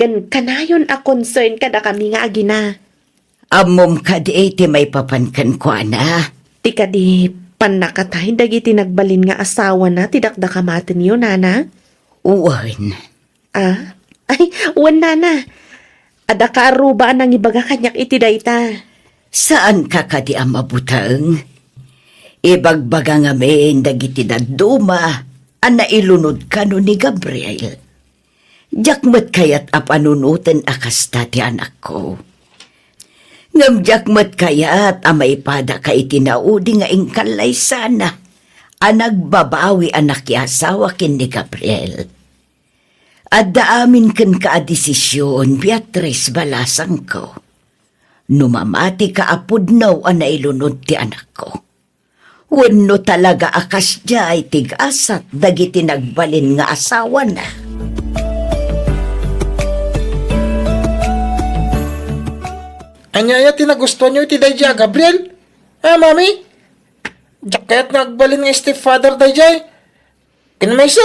Kanayon a concern kada kami nga agina. Amom ka di iti may papankan ko na. Tika di panakatay dagiti nagbalin nga asawa na tidakdakamaten niyo, nana. Uwan. Ay, uwan, nana. Ada ka aruba nang ibaga kanyak iti dayta. Saan ka kadi ang mabutang? Ibagbaga nga men dagiti daduma, ana ilunod ka no ni Gabriel. Jakmat kayat apanunutan akas ti anak ko. Ngam jakmat kayat amay pada ka itinaudi nga ingkalay sana. Anagbabawi anak asawa kin ni Gabriel. Adda amin ken ka desisyon, Beatrice, balasang ko. Numamati ka apudnaw ana ilunod ti anak ko. Wenno talaga akas jay tig-asat dagiti nagbalin nga asawa na. Anya tinagustuhan niyo iti dayjay, Gabriel? Mami? Jakayat nagbalin nga stepfather dayjay. Kinmaysa?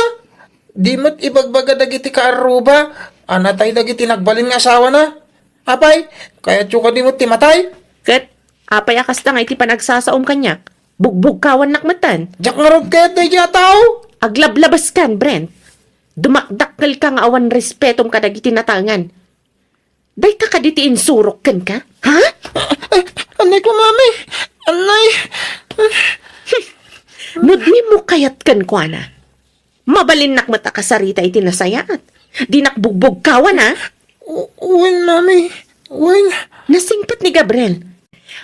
Di mo't ibagbaga dagiti kaaruba. Anatay dagiti nagbalin nga asawa na. Apay, kaya tsuka di mo't timatay. Kat, apay akas na nga iti panagsasaom kanyak. Bugbog kawan nakmatan. Jak nga rog kayat dayjay tao. Aglablabas kan, Brent. Dumakdakkel ka nga awan respetom ka dagiti natangan. Day ka kaditi insurok kan ka? Ha? Anay ko, Mami. Anay. Nudni mo kayat kan ko, ana. Mabalin nakmata kasarita iti nasayat. Di nakbugbog kawan, ha? Uwin, Mami. Well, Nasingpat ni Gabriel.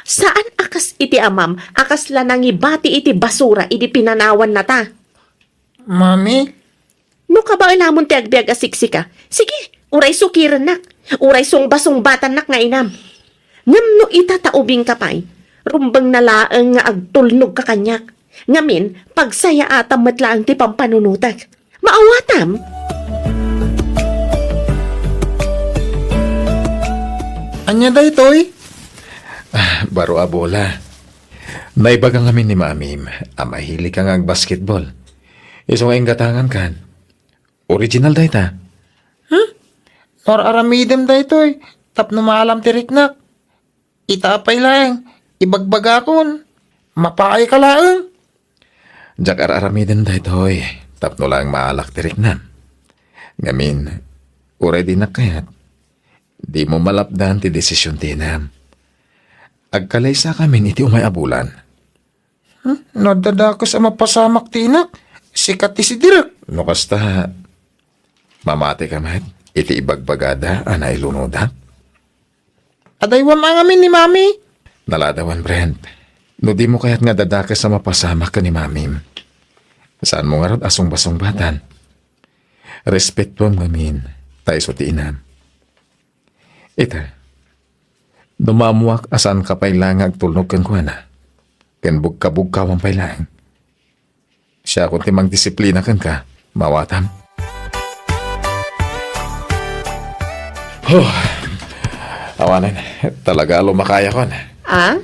Saan akas iti amam? Akas la nangibati iti basura iti pinanawan na ta. Mami, No ka ba ilamon ti agbiag asiksika? Sige, uray sukiran nak. Uray sung batan nak nga inam. Ngam no itataubing kapay. Rumbang nalaang nga agtulnog ka kanyak. Ngamin, pagsaya atam matlaang ti pampanunutak. Maawatam. anya da itoy? Baro abola. Naibaga ngamin ni Mamim, amahili ka nga basketball. Iso nga gatangan kan. Original da ita. Or aramidem da itoy. Tapno maalam tiriknak. Itapay lang. Ibagbagakon. Mapaay ka lang. Jak aramidem da itoy. Tapno lang maalak tiriknan. Ngamin, uray din na kayat. Di mo malapdan ti desisyon tinam. Agkalay sa kamin iti umay abulan. Nadada ko sa mapasamak tinak. Sikat ti si Direk. No kasta, mamati ka mat. Iti ibagbagada anay lunoda. Adaywan ang amin ni Mami. Naladawan, Brent. No di mo kaya't nga dadakas sa mapasamak ka ni Mamim. Saan mo nga rod asong-basong batan? Respetuam ngamin. Tayo so tiinam. Ita, dumamuak asan ka pailang agtulnog kan kuha na. Ken bugka-bugka wang pailang. Siya kung timang disiplina kan ka, mawatam. Awanan, talaga lumakaya ko na. Ah?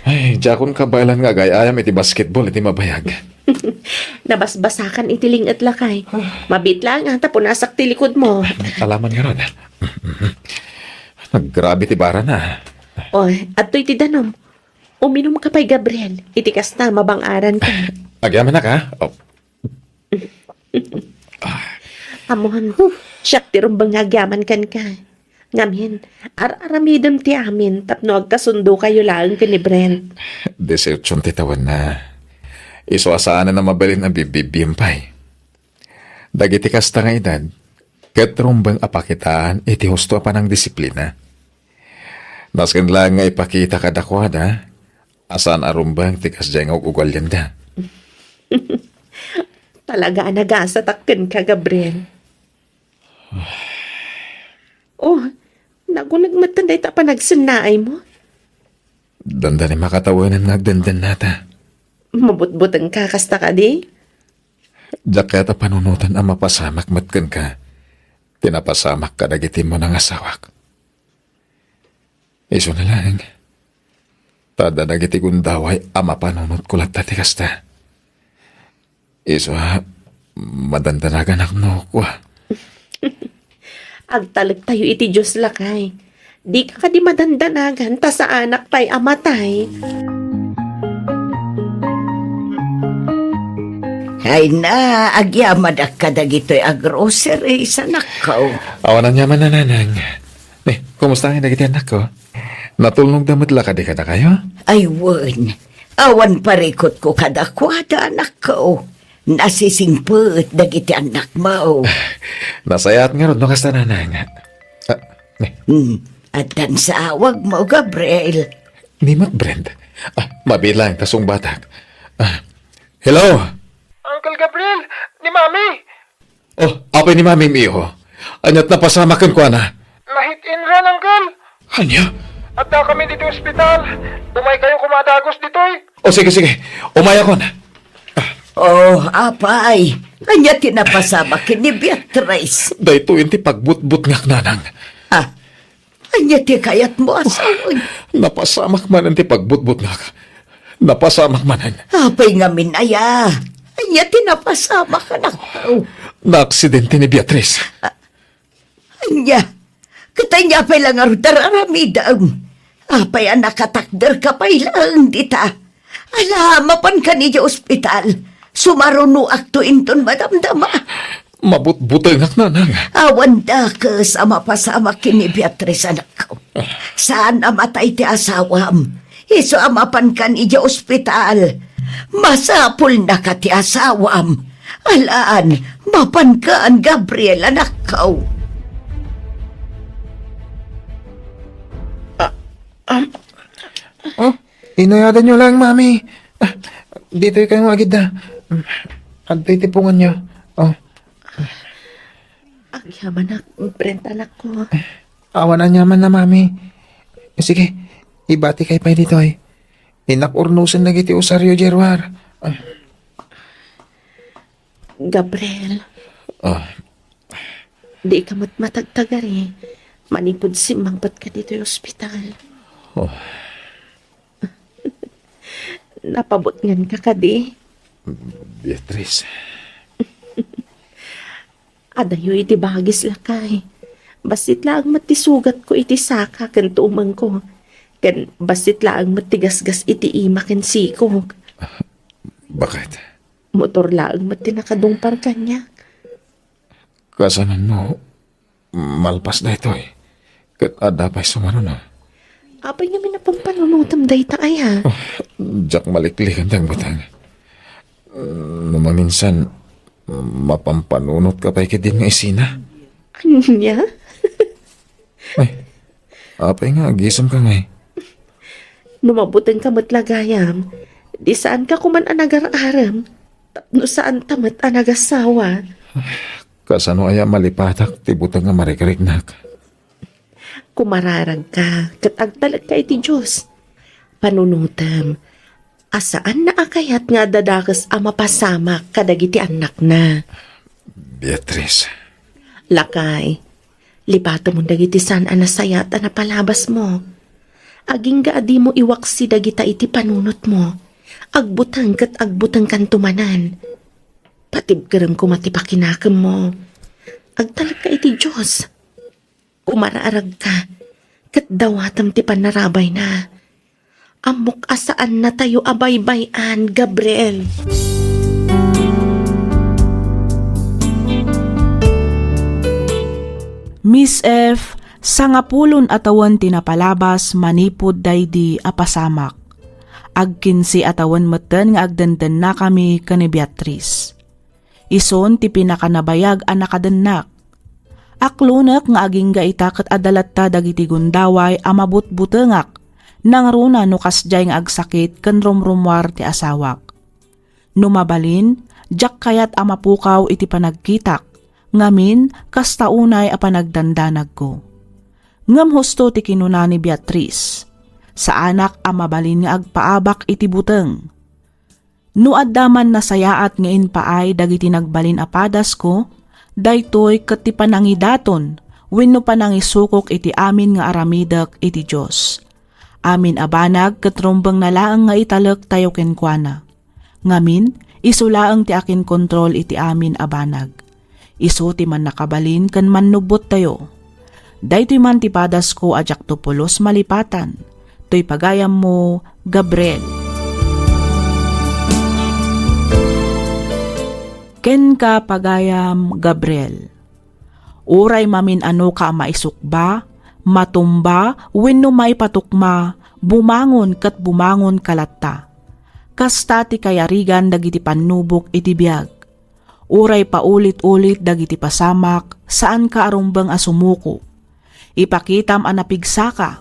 Ay, jakon ka bailan nga gayayam iti basketball iti mabayag. Nabasbasakan itiling at lakay. Mabit lang ang tapunasak ti likod mo. Alaman nga ron. Naggrabe ti bara na. Oy, at to'y ti danom. Uminom ka pa'y Gabriel. Itikas na mabang-aran ka. Agyaman na ka? Oh. Amuhan, siyak ti rumbang agyaman kan ka. Ngamin, aramidam ti amin, tapno agkasundo kayo lang ka ni Brent. Desertsyon ti tawan na. Iso asaan na mabalin ang bibibimpay. Dagiti kasta nga edad, kat rumbang apakitaan iti husto pa ng disiplina. Nasken lang nga ipakita kadakwada, asan arumbang tikas dyan nga ugalyan da. Talaga nagasatakkan ka, Gabriel. Oh, nagunagmatanday ta pa nagsinaay mo. Danda ni makatawanan nagdandan nata. Mabutbutang ka kasta ka di? Jaketa panunutan ang mapasamak matkan ka. Tinapasamak ka dagiti mo ng asawak. Iso na lang. Tada dagiti gundaway ang mapanunot ko lang tati kasta. Iso madandanagan no ko. Agtalag tayo iti Diyos lakay. Di ka di madandanagan ta sa anak pa'y amatay. Ay na, agyamadak ka dagito'y agrocery sa nakaw. Awanan niya man nanang. Kumusta ang dagiti anak ko? Natulnog damot la kadi kada kayo? Ay, wan. Awan parikot ko kadakwada anak ko. Nasisingput dagiti anak mo. Nasayat nga ron no kasta nanang. At dan sa awag mo, Gabriel. Nimot Brent. Mabilang tasong batak. Hello? Uncle Gabriel, ni Mami. Oh, apay ni Mami Miho. Anyat na pasamakan ko na. Nahit in ran, Uncle. Anya? At na kami dito sa ospital. Umay kayo kumadagos dito'y. O sige. Umaya ko na. Oh, apay. Anya tinapasama kini Beatrice. Dahito inti pagbutbut ngak nanang. Anya ti kayat mo asawan. Napasamak manan ti pagbutbut ngak. Napasamak manan. Apay nga minaya. Anya tinapasama ka na ko. Na-aksidente ni Beatrice. Anya. Katay niya pa'y lang arudaramidam. Apay ang nakatakder ka pa'y lang dita. Alamapan ka niya ospital. Sumaruno akto inton madamdama. Mabutbutay ngak nanang. Awan da ka sa mapasama kini Beatrice anak ko. Saan namatay ti asawam? Iso amapan ka niya ospital. Masapul na ka ti asawam. Alaan, mapan ka ang Gabriel anak ko. Oh, inayadan nyo lang, mami. Dito kayo agad na. Antay tipungan nyo. Oh, Ang yaman na, Brent, anak ko. awan na nyaman na, mami. Sige, ibati kayo pa dito eh. Inakurnusan na giti usaryo, Jerwar. Gabriel, Oh, di ka matagtagari. Manipod si mangpat ka dito yung ospital. oh. Napabot ngan ka kadi. Beatrice. Adayo iti bagis lakay. Basit lang matisugat ko iti saka kan tuumang ko. Kan basit lang matigasgas iti ima ken sikog. Bakit? Motor lang matinakadungpar kanya. Kasanan mo, malpas na ito eh. Kat adapay sumano na. Apay nga minapampanunutam day taaya. Jack maliklikan tang butang. Numaminsan, mapampanunot ka pa din nga isina. Anya? Ay, apay nga, gisam ka nga eh. Numabutan ka matlagayam. Di saan ka kuman anagar-aram. No saan tamat anagasawa. Kasano aya malipatak, tibutang nga marikarignak. Kumararag ka, katagtalag ka iti Diyos. Panunutam, asaan na akayat nga dadakas ang mapasamak kadagiti anak na. Beatrice, Lakay, lipato mo dagiti saan anasayat anapalabas mo. Aging gaadi mo iwaksi dagita iti panunot mo. Agbutang kat agbutang kantumanan. Patibkaram ko matipakinakam mo. Agtalag ka iti Diyos. Kumaraarag ka, kat dawatam ti panarabay na. Amok asaan na tayo abaybayan, Gabriel. Miss F, sangapulon atawan tinapalabas manipod daydi apasamak. Agkinsi atawan meten nga agdandan na kami kani Beatrice. Ison ti pinakanabayag a nakadennak. Aklunak nga aging gaita ket adalat ta dagiti gundaway a mabutbutengak nang runa no kasjay nga agsakit ken rumrumwar ti asawak. Numabalin, jak kayat a mapukaw iti panagkitak, ngamin kastaunay a panagdandanag ko. Ngam husto ti kinuna ni Beatrice, sa anak a mabalin nga agpaabak iti buteng. No addaman na sayaat nga inpaay dagiti nagbalin apadas ko, daytoy ket ti panangidaton wenno panangisukok iti amin nga aramidak iti Dios. Amin abanag ket rumbeng nalaang nga italek tayo kenkwana. Ngamin isulaeng ti akin kontrol iti amin abanag. Isu ti man nakabalin ken mannubot tayo. Daytoy man ti padas ko ajak tupulos malipatan. Toy pagayam mo, Gabriel. Ken ka pagayam, Gabriel. Uray mamin ano ka maisukba, matumba, wenno may patukma, bumangon kat bumangon kalatta. Kasta ti kayarigan dagiti pannubok iti biag. Uray paulit-ulit dagiti pasamak, saan ka arumbang asumuko. Ipakitam anapigsaka,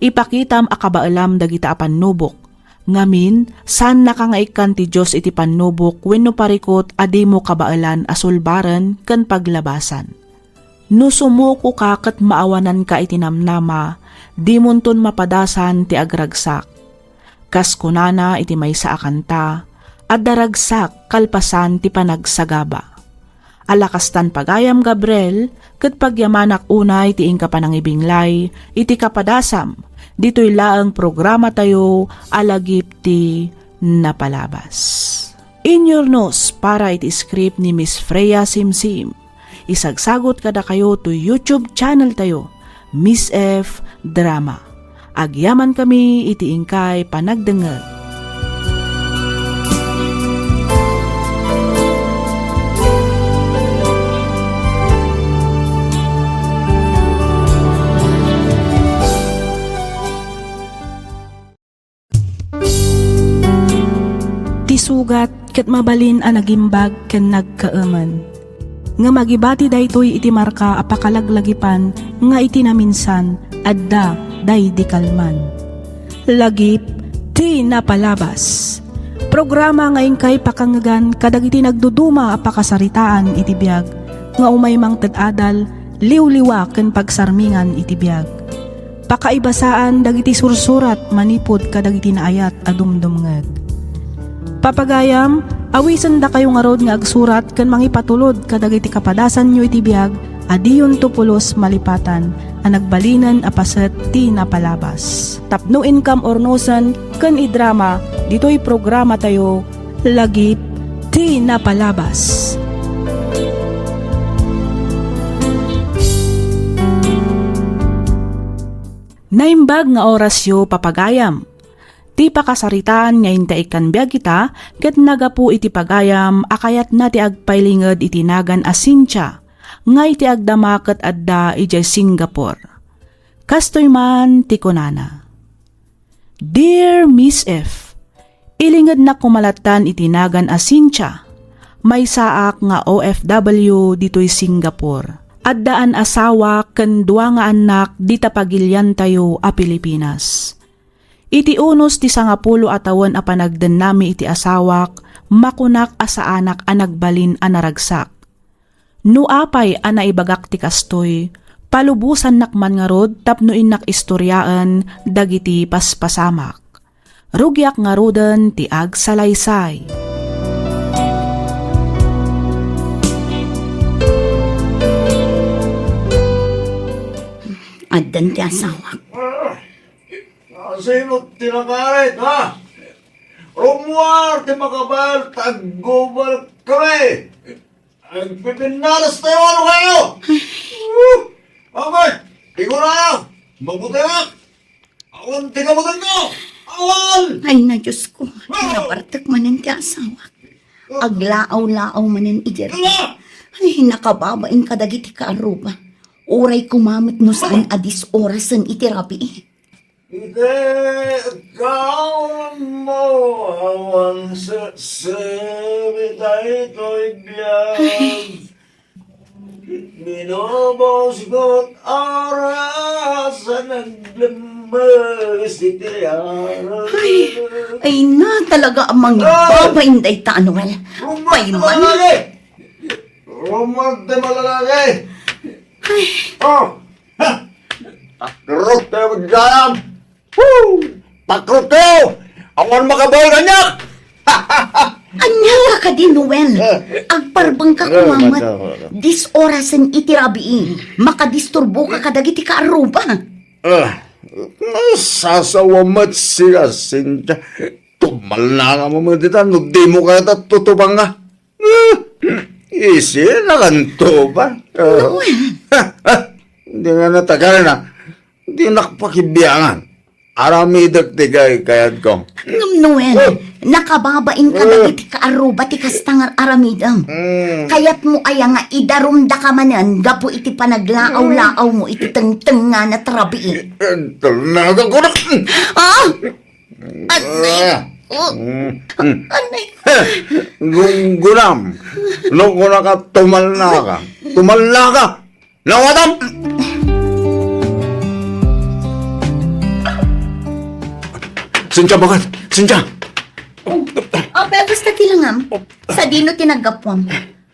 ipakitam akabaalam dagita apannubok. Ngamin, saan nakangaikan ti Diyos iti pannubok wenno parikot adi mo kabaalan asulbaran ken paglabasan. No sumuko ka ket maawanan ka iti namnama, di munton mapadasan ti agragsak. Kas kunana iti maysa a kanta, at daragsak kalpasan ti panagsagaba. Alakastan pagayam, Gabriel, ket pagyamanak unay ti ingka panangibinglay, iti kapadasam, dito'y laang programa tayo alagip ti napalabas. In your nose para iti script ni Miss Freya Simsim. Isagsagot kada kayo to YouTube channel tayo, Miss F Drama. Agyaman kami iti ingkay panagdengeg. Sugat ket mabalin a nagimbag ken nagkaaman. Nga magibati daytoy iti marka apakalaglagipan nga iti naminsan adda day di kalman. Lagip ti napalabas. Programa ngayon kay pakangagan kadagiti nagduduma a pakasaritaan iti biag nga umay mang tadadal liwliwa ken pagsarmingan iti biag. Pakaibasaan dagiti sursurat manipod kadagiti naayat a dumdumngeg. Papagayam, awisan da kayo nga rod nga agsurat ken mangipatulod kadagiti kapadasan nyo iti biag adiyon tupulos malipatan a nagbalinan a paset ti napalabas. Tapno income ornosan ken idrama dito'y programa tayo Lagip ti napalabas. Naimbag nga orasyo papagayam. Ti pakasaritaan ngayon ta ikan biag kita, ket nagapu iti pagayam, akayat na ti agpailinged iti nagan Asincha, ngay ti agdamaket adda ijay Singapore. Kastoy man ti kunana. Dear Miss F, ilinged na kumalatan iti nagan Asincha, may saak nga OFW dito'y Singapore. Addaan asawa ken dua nga anak di tapagilyan tayo a Pilipinas. Iti unos ti 10 atawan a panagden nami iti asawak, makunak asa anak a nagbalin a naragsak. No apay a naibagak ti kastoy, palubusan nakman nga rod tapno inak istoryaan dagiti paspasamak. Rugyak nga roden ti agsalaysay. Addan ti asawa. Sino tinakarit, ha? Romuar, ti makabal, taggubal kami! Ang pipinalas tayo, ano kayo? Okay, tigo na lang! Mabuti ka! Awan, tiga maganda! Awan! Ay na Diyos ko, napartak manin ti asawa. Aglaaw-laaw manin ijer. Ala! Ay, nakababain ka dagiti kaaruba. Oray kumamit no saan adis orasan itirapi. Ikaw mo awan sa sabita ito'y biyag. Minobos ko't oras sa naglambas itiyara. Ay na talaga amang babain day ta Anuel. Pay man. Rumag tayo malalaki! Oh! Ha! Pakrot tayo magdayam! Woo! Pakrot tayo! Awan makabay ka niya! Anya ka ka din, Noel. Agparbang ka kumamat. Dis orasan itirabi. Makadisturbo ka kadagiti ka aruba. Nasasawamat siya, Cynthia. Tumal na nga mo mga dita. Di mo kaya tutubang nga. Isi na kanto ba? Hindi nga natagalan na. Hindi nakpakibiyangan. Aramidak tigay kayad ko. Ngam Noel, nakababain ka dagiti ka aruba ti kastangar aramidam. Kayat mo aya nga idarumda ka manan gapo iti panaglaaw-laaw mo iti teng-teng nga na trabi. Talaga ko na. Ah! Anay! Oh! Anay! Gunggunam. Nung na ka, tumal na ka. Tumal na ka. Nawadam! Sinja, bakit? Sinja! Oh, pero basta tilangam. Sa dino tinagapwam.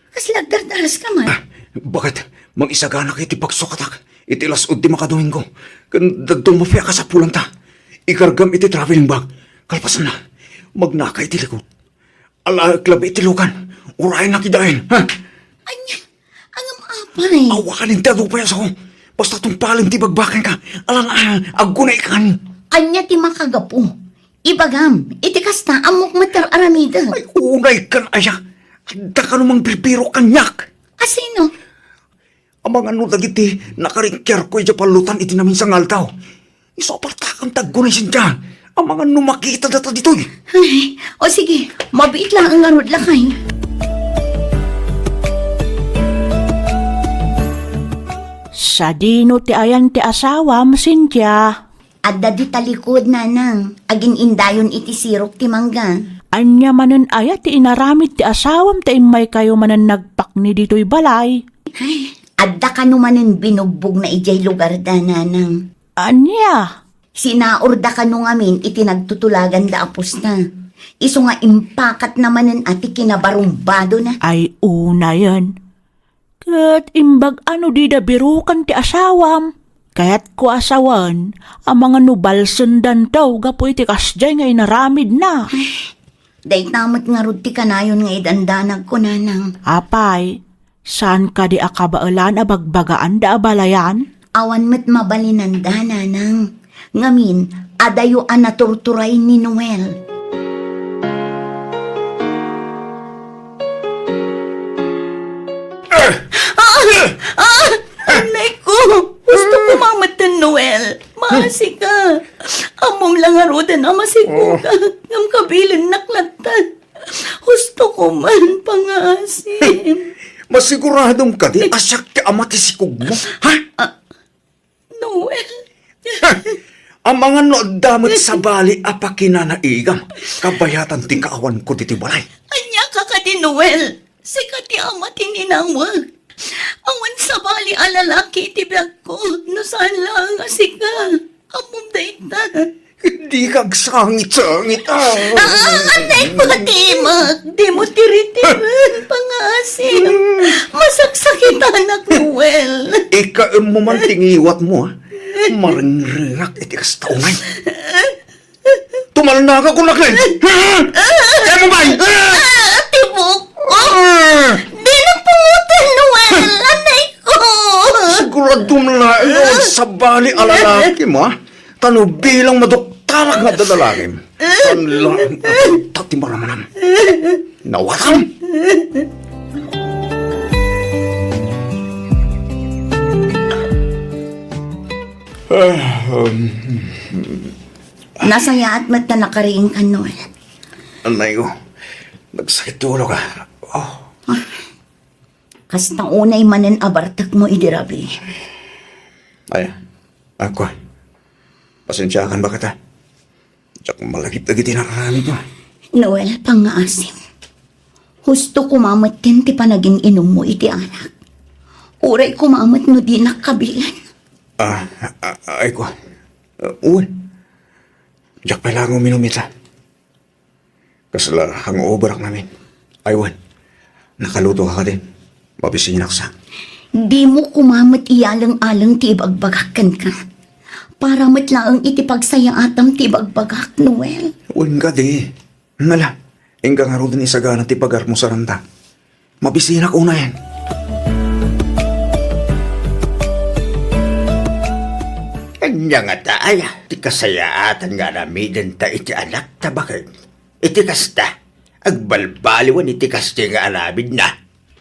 Kasi lagdardaras ka man. Bakit? Mag-isagana kayo ti pagsukatak. Itilas ud ti makadomingo. Dumafya ka sa pulang ta. Ikargam iti traveling bag. Kalpasan na. Magnaka iti likod. Alaklab iti lukan. Urayan na kidain. Ha? Anya, angam apay. Awakan yung tagupayas ako. Basta tumpaling ti bagbakan ka. Alang agunay kan. Anya ti makagapo. Ibagam, iti kasta amok matar aramida. Ay, unay kan aya. Handa ka namang pilpiro kanyak. Asino? Amang ano dagiti, nakaringker ko iti palutan iti namin sa ngaltaw. Isopartakang taggunay sinja. Amang ano makita data dito'y. Ay, o sige, mabiit lang ang ngarod lakay. Sa dino ti ayan ti asawam, Cynthia. Adda di talikod nanang, agin indayon iti sirok ti mangga. Anya manen aya ti inaramid ti asawam ti imay kayo manen nagpakni dito'y balay. Adda ka numanin binugbog na ijay lugar da nanang. Anya? Sinaorda ka nung amin, itinagtutulagan da apos na. Iso nga impakat naman ng ati kinabarumbado na. Ay una yan. Kat imbag ano di da birukan ti asawam. Kaya't ko asawan, ang mga nubal sundan daw gapo iti kasjay nga inaramid na. Dahil tamot nga rod ti kanayon nga idandanag ko nanang. Apay, saan ka di akabaalan abagbagaan da abalayan? Awan met mabalinanda nanang. Ngamin, adayo an naturturay ni Noel. Anay ko! Gusto ko mamatan, Noel. Maasi ka. Amom lang arudan na masigo ka. Ngam kabilin naklatan. Gusto ko man pangasim. Masiguradong ka di asyak ti ama ti sikog mo. Ha? Noel. Ang mga noodamot sa bali apa kinanaigam. Kabayatan ti kaawan ko diti balay. Anya ka ka di, Noel. Sikati ama tininawag. Awan sa bali alalaki iti biyag ko. No saan lang asika. Amom dayta. Hindi kag sangit-sangit. Anay ko timag. Di mo tiritiran. Pangasim. Masaksakit anak, Noel. Ikaon mo man tingiwat mo, ha? Maringringak iti kastaunay. Tumalnaga ko naklin! Kaya mo ba'y? Tibok ko. Di na pungutan, Noel. Anay ko. Siguradong lain sa bali alalaki mo, ha? Tano bilang madoktarag na dadalangin. Tanlaan at tatimaramanan. Nawatan! Nasayaat mat na nakariing ka, Noel. Anay ko, nagsakit tulo ka. Oh, Kastang unay manen abartak mo, idirabi. ay, ako. Pasensyakan ba kita? Diyak malagip-lagit nakarami ko. Noel, pangaasim. Husto kumamat din ti panaging inom mo iti anak. Uray kumamat no di nakabilan. Ay ko. Uwan. Diyak pala akong minumita. Kasala ang ubrak namin. Aywan. Nakaluto ka din. Mabisinak sa. Di mo kumamat iyalang-alang ti ibagbagakan ka. Para matlaang iti pagsayaatan ti ibagbagak, Noel. Uwan ka di. Nala. Inggang haro din isagana ti pagar mo sa randa. Mabisinak una yan. Kanya nga taaya, ti kasayaatan nga namidan ta iti anak ta bakit? Iti kasta, agbalbaliwan iti kasta nga alabid na.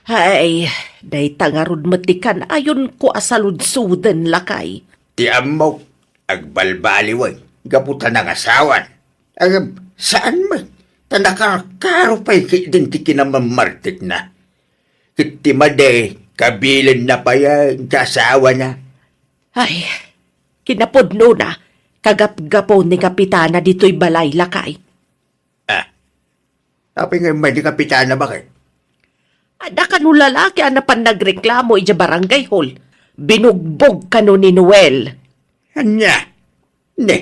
Ay, day tangarod matikan ayon ko asaludsudan lakay. Ti amaw, agbalbaliwan, gaputan ng asawan. Agam, saan man? Tanakarkaro pa'y din ti kinamamartik na. Kiti maday, kabilin na pa yan, kasawa na. Ay, kinapodno na, kagap-gapo ni Kapitana dito'y balay lakay. Sabi nga may di kapitana bakit? Ada ka no lalaki anapan nagreklamo ija barangay hall. Binugbog ka no ni Noel. Anya? Ne,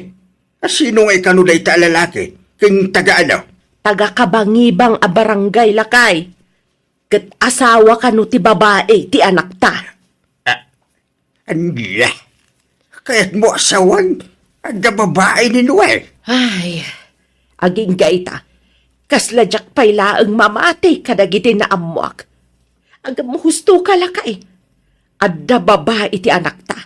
sino nga ikanuday ta lalaki? King taga ano? Taga-kabangibang a barangay lakay. Kat asawa ka no ti babae, ti anak ta. Anya? Kaya't mo asawan? Ada babae ni Noel? Ay, aging gaita. Kasladyak pa'y laang mamati kadagiti na amuak. Agam mo husto ka lakay. Adda babae ti anak ta.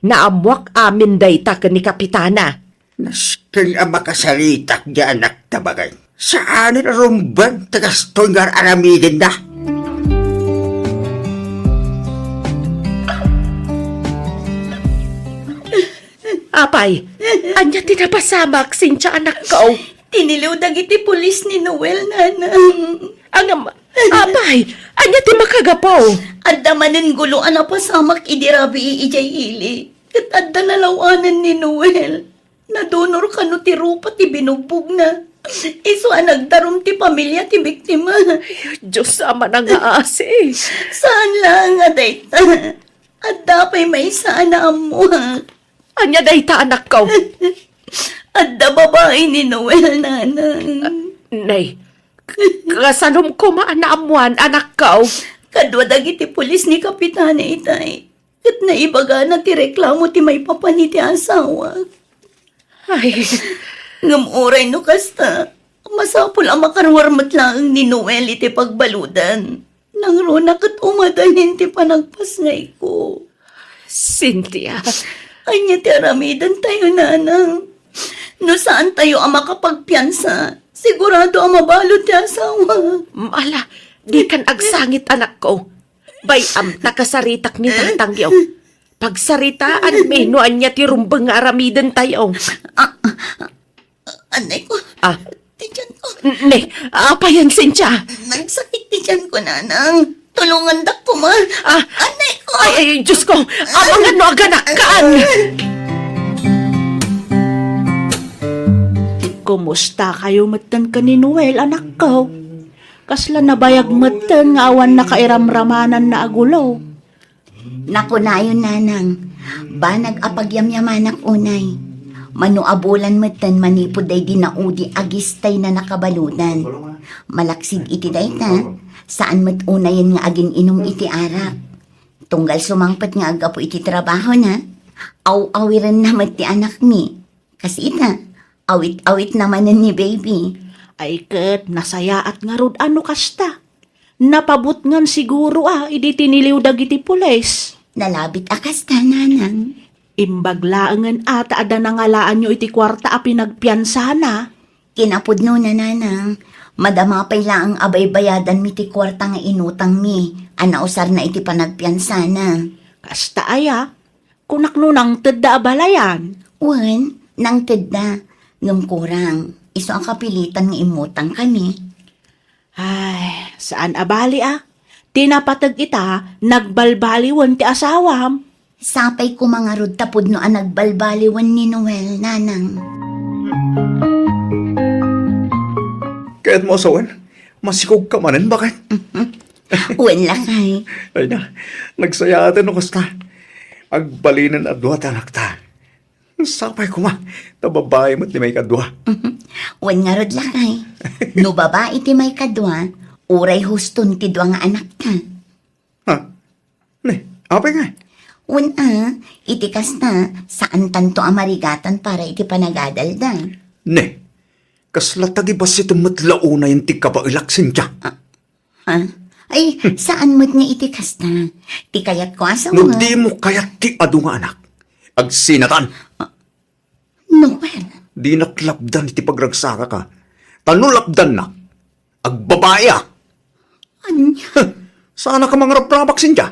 Naamuak amin dayta ka ni Kapitana. Nasking ang makasalitak di anak tabagay. Saan na rumban tagastoy nga aramidin na? Apay, anya tinapasamak sincha anak ko. Tiniliw dagiti pulis ni Noel, nanang. Angam, apay, anya ti makagapaw. Adda manen gulo ana pasamak idirabi ijay ili. Kat adda nalawanan ni Noel. Nadonor ka no ti rupa ti binugbog na. Iso nagdarum ti pamilya ti biktima. Diyos ama na nga ase. Saan lang nga dayta? Adda pa'y may sana amuha. Anya day ta anak ko. At da babae ni Noel, nanang. Nay, kasanom ko maanaamuan anak ko. Kadwa dagiti pulis ni Kapitana itay. Kat naibaga na ti reklamo ti may papani ti asawa. Ay, Ngam oray no kasta. Masapul ang makarwarmat lang ni Noel iti pagbaludan. Nang runa kat umadalhin ti panagpasngay ko. Cynthia. Anya ti aramidan tayo, nanang. No saan tayo ang makapagpiyansa? Sigurado ang mabalot ti asawa. Mala, di kan agsangit anak ko. Bayam nakasaritak ni tatang yaw. Pagsaritaan, menuan niya ti rumbang nga aramidan tayo. Anay ko, Ah, ti tiyan ko. ne, apa yan, Cynthia? Nagsakit ti tiyan ko, nanang. Tulungan dak ko, ma. Ah, Anay ko. ay, Diyos ko, amang ano aganakaan. Kumusta kayo matan ka ni Noel, anak ko? Kasla nabayag matan nga awan nakairamramanan na agulo. Naku na yun, nanang. Ba nag-apagyamyamanak unay. Manuabulan matan manipod day dinaudi agistay na nakabaludan. Malaksig iti day ta. Saan mat unayan nga agin inom iti arak. Tunggal sumangpat nga agapo iti trabaho na. Aw-awiran na mat ti anak mi. Kasi ita, awit-awit naman ni baby. Ay ket, nasayaat nga rod ano kasta. Napabot ngan siguro idi tiniliw dagiti pulis. Nalabit akas ta, nanang. Imbaglaangan ata ada nangalaan nyo iti kwarta a pinagpiyansa na. Kinapudno na, nanang. Madama pay laang abay bayadan mi ti kwarta nga inutang mi. Anausar na iti panagpiyansana. Kasta aya, kunak nunang tedda abalayan. Wan, nang tedda. Ngam kurang. Iso ang kapilitan nga imutang kami. Ay, saan abali Tinapatag ita, nagbalbaliwan ti asawam. Sapay ko mga rod tapod no ang nagbalbaliwan ni Noel, nanang. Kaya't mo asawan, masikog ka manan, bakit? Wan lakay. Ay na, nagsayatan no kasta. Agbalinan at duwa tanak ta. Sapay ko ma, tababae mo't ni may kadwa. Wan nga rod lakay. No babae ti may kadwa, uray huston ti dwa nga anak ta. Ha? Ne, apay nga. Wan iti kasta, saan tanto amarigatan para iti panagadalda. Ne, kaslatagi ba si tumatlauna yung ti kapailaksin siya? Ha? Ay, saan mo't nga iti kasta? Ti kayat ko asawa. No di mo kayat ti adu nga anak. Agsinatan, Noel. di naklapdan iti pagragsaka ka. Tanulapdan na. Agbabaya. Anya? Sana ka mga raprabaksin siya.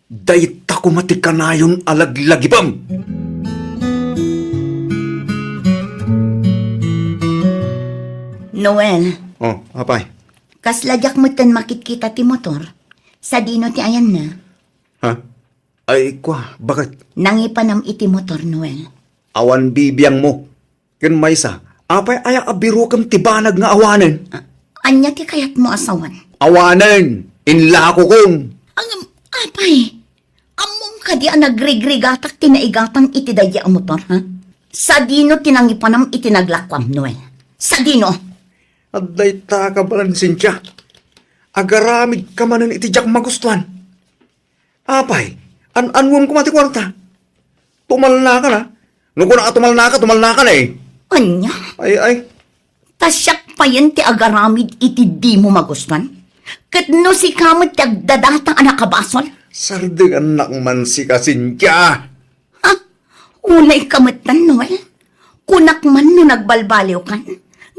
Dayta kumati ka na yung alaglagibam. Noel, Oh, apay. kasladyak mo tan makikita ti motor. Sa dino ti ayan na. Ha? Ay, kwa, bakit? Nangipanam iti motor, Noel. Awan bibiyang mo. Kun maysa, apay aya abiro kam tibanag nga awanen. Anya ti kayat mo asawan. Awanen! Inlako kong! Ang apay, among kadi ang nagrigrigatak tinaigatang iti daya ang motor, ha? Sa dino tinangipanam iti naglakwam, Noel. Sa dino. Aday ta ka balansin siya. Agaramid ka manan iti jak magustuhan. Apay, anwam ko mati kwarta. Tumal na ka na. Nung na tumal na ka na eh. Anya? Ay. Tasyak pa yan ti agaramid iti di mo magustuhan. Kat no si kamot ti agdadatang anak kabasol. Sarding anak man si Kasinja. Ha? Unay kamatan, Noel. Kunak man no nagbalbaliw kan.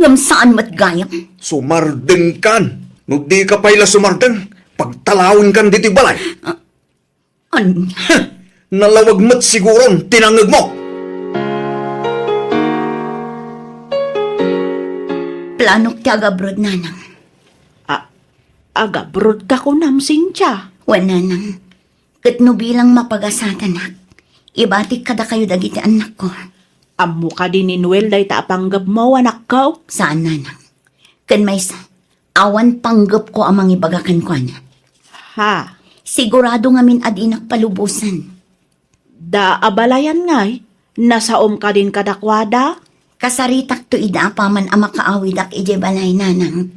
Ngam saan mat gayam. Sumardeng kan. No di ka pa'y sumardeng. Pagtalawin kan diti balay. Anya? Nalawag mat siguron tinangag mo. Planok ti agabrod, nanang. Agabrod ka ko namsing siya. Wan, nanang. Kat no bilang mapagasatanag. Ibatik kada kayo dagiti anak ko. Amo ka din ni Noel day tapanggap mo, anak ko. Saan, nanang? Kan may awan panggap ko amang ibagakan ko, ana. Ha? Sigurado nga min adinak palubusan. Da abalayan nga'y, Nasaom ka din kadakwada? Kasaritak to idapaman ang makaawidak ije balay nanang.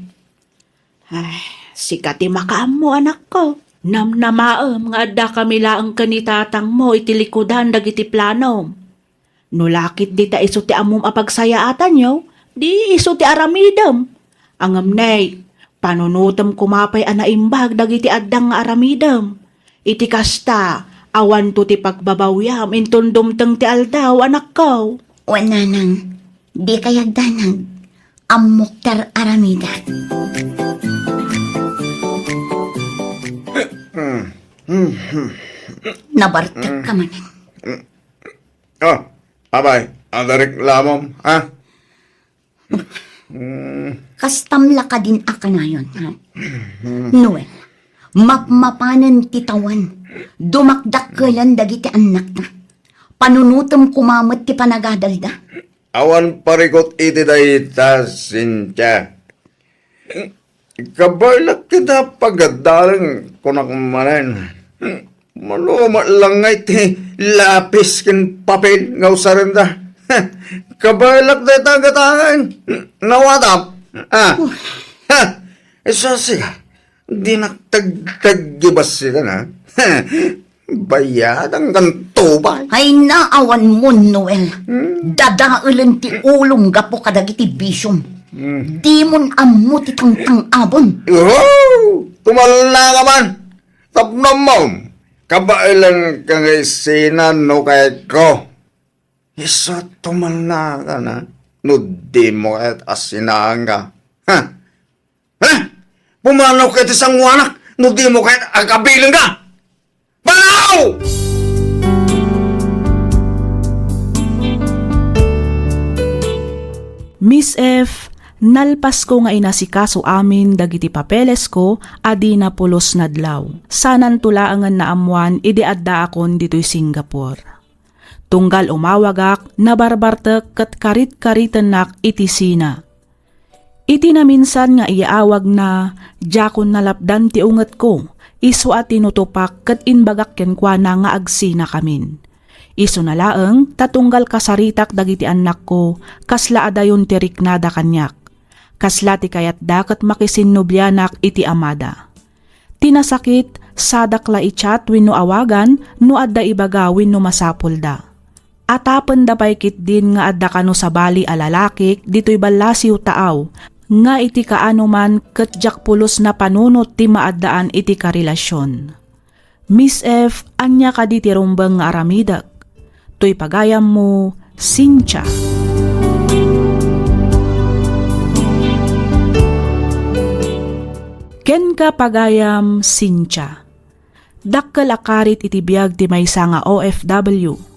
Ay, sikati makaam mo anak ko. Namnamaam nga adda kami laang kanitatang mo itilikudan dagiti plano. Nulakit di ta iso ti amom apagsayaatan yo, di iso ti aramidam. Angam nay, panunutam kumapay anaimbag dagiti addang nga aramidam. Iti kasta, awan to ti pagbabawyam intundom teng ti aldaw anak ko. O nanang, di kayag danang, amok tar aramida. Nabartak ka man. Oh, abay, ang reklamom, ha? Kastamla ka din aka na yun. Ha? Noel, mapmapanan titawan. Dumakdak ka lang dagiti anak na. Panunutom kumamot ti panagadalda. Awan parikot iti day Cynthia. Kabalak kita pagadalang kunakmanan. Maluma lang nga iti lapis kin papel nga usaranda. Kabalak day tagatangan. Nawatap. Isa siya. Di nagtagtagibas sila na. Bayadang ganto ba? Ay naawan mo, Noel. Dadaulan ti ulong gapo kadagiti bisyong. Di mon ammo ti tangtang abon. Oh! Tumala ka man! Tapno mo! Kabailan ka ngay sinano kahit ko. Isa tumala ka na. No di mo kahit asinaan ka. Ha? Ha? Pumanaw kahit isang wanak. No di mo kahit agabiling ka. Panaw! Miss F, nalpas ko nga inasikaso amin dagiti papeles ko adi na pulos nadlaw. Sanan tulaangan na amuan idi adda akon dito'y Singapore. Tunggal umawagak na barbartek kat karit-karitenak iti sina. Iti na minsan nga iaawag na jakon nalapdan ti unget ko. Isu at tinutupak kat inbagak ken kwa na nga agsina kamin. Isu na laeng tatunggal kasaritak dagiti anak ko kasla adayon ti riknada kanyak. Kasla ti kayat dakat makisinubyanak iti amada. Tinasakit sadakla ichat wenno awagan no adda ibagawin no masapulda. Atapen da paykit din nga adda kano sa bali alalakik dito'y balasiw taaw nga iti kaano man ket jakpulos na panunot ti maaddaan iti karelasyon. Miss F, anya ka di ti rumbeng nga aramidak. To'y pagayam mo, Cynthia. Ken ka pagayam, Cynthia. Dakkel akarit iti biag ti maysa nga OFW.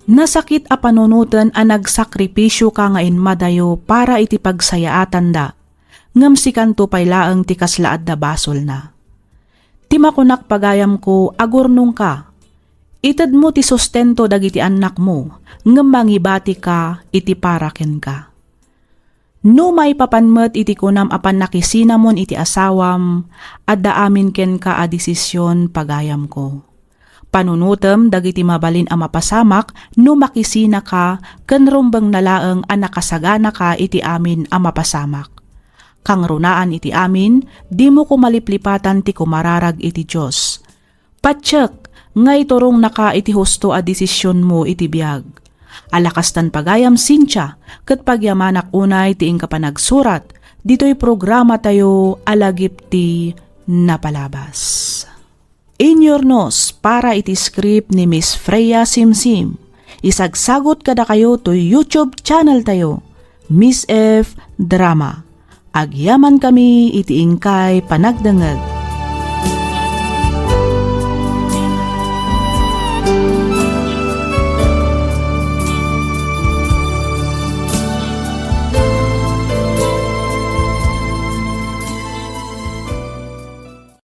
Nasakit a panunutan a nagsakripisyo ka nga inmadayo para iti pagsayaatan da. Ngam si kanto paylaang ti kaslaad da basol na. Timakunak pagayam ko agurnong ka. Itad mo ti sustento dagiti anak mo, ngam mangibati ka iti paraken ka. No may papanmet iti kunam apan nakisinamon iti asawam, adda amin ken ka a desisyon pagayam ko. Panunutem dagiti mabalin a mapasamak no makisina ka ken rumbeng nalaeng a nakasagana ka iti amin a mapasamak. Kang runaan iti amin, di mo kumaliplipatan ti kumararag iti Diyos. Patsek, ngay turong naka iti husto a desisyon mo iti biag. Alakastan pagayam, Cynthia, ket pagyamanak unay ti ingka panagsurat, dito'y programa tayo alagip ti napalabas. In your nose, para iti script ni Miss Freya Simsim. Isagsagot kada kayo to YouTube channel tayo, Miss F Drama. Agyaman kami iti ingkay panagdangag.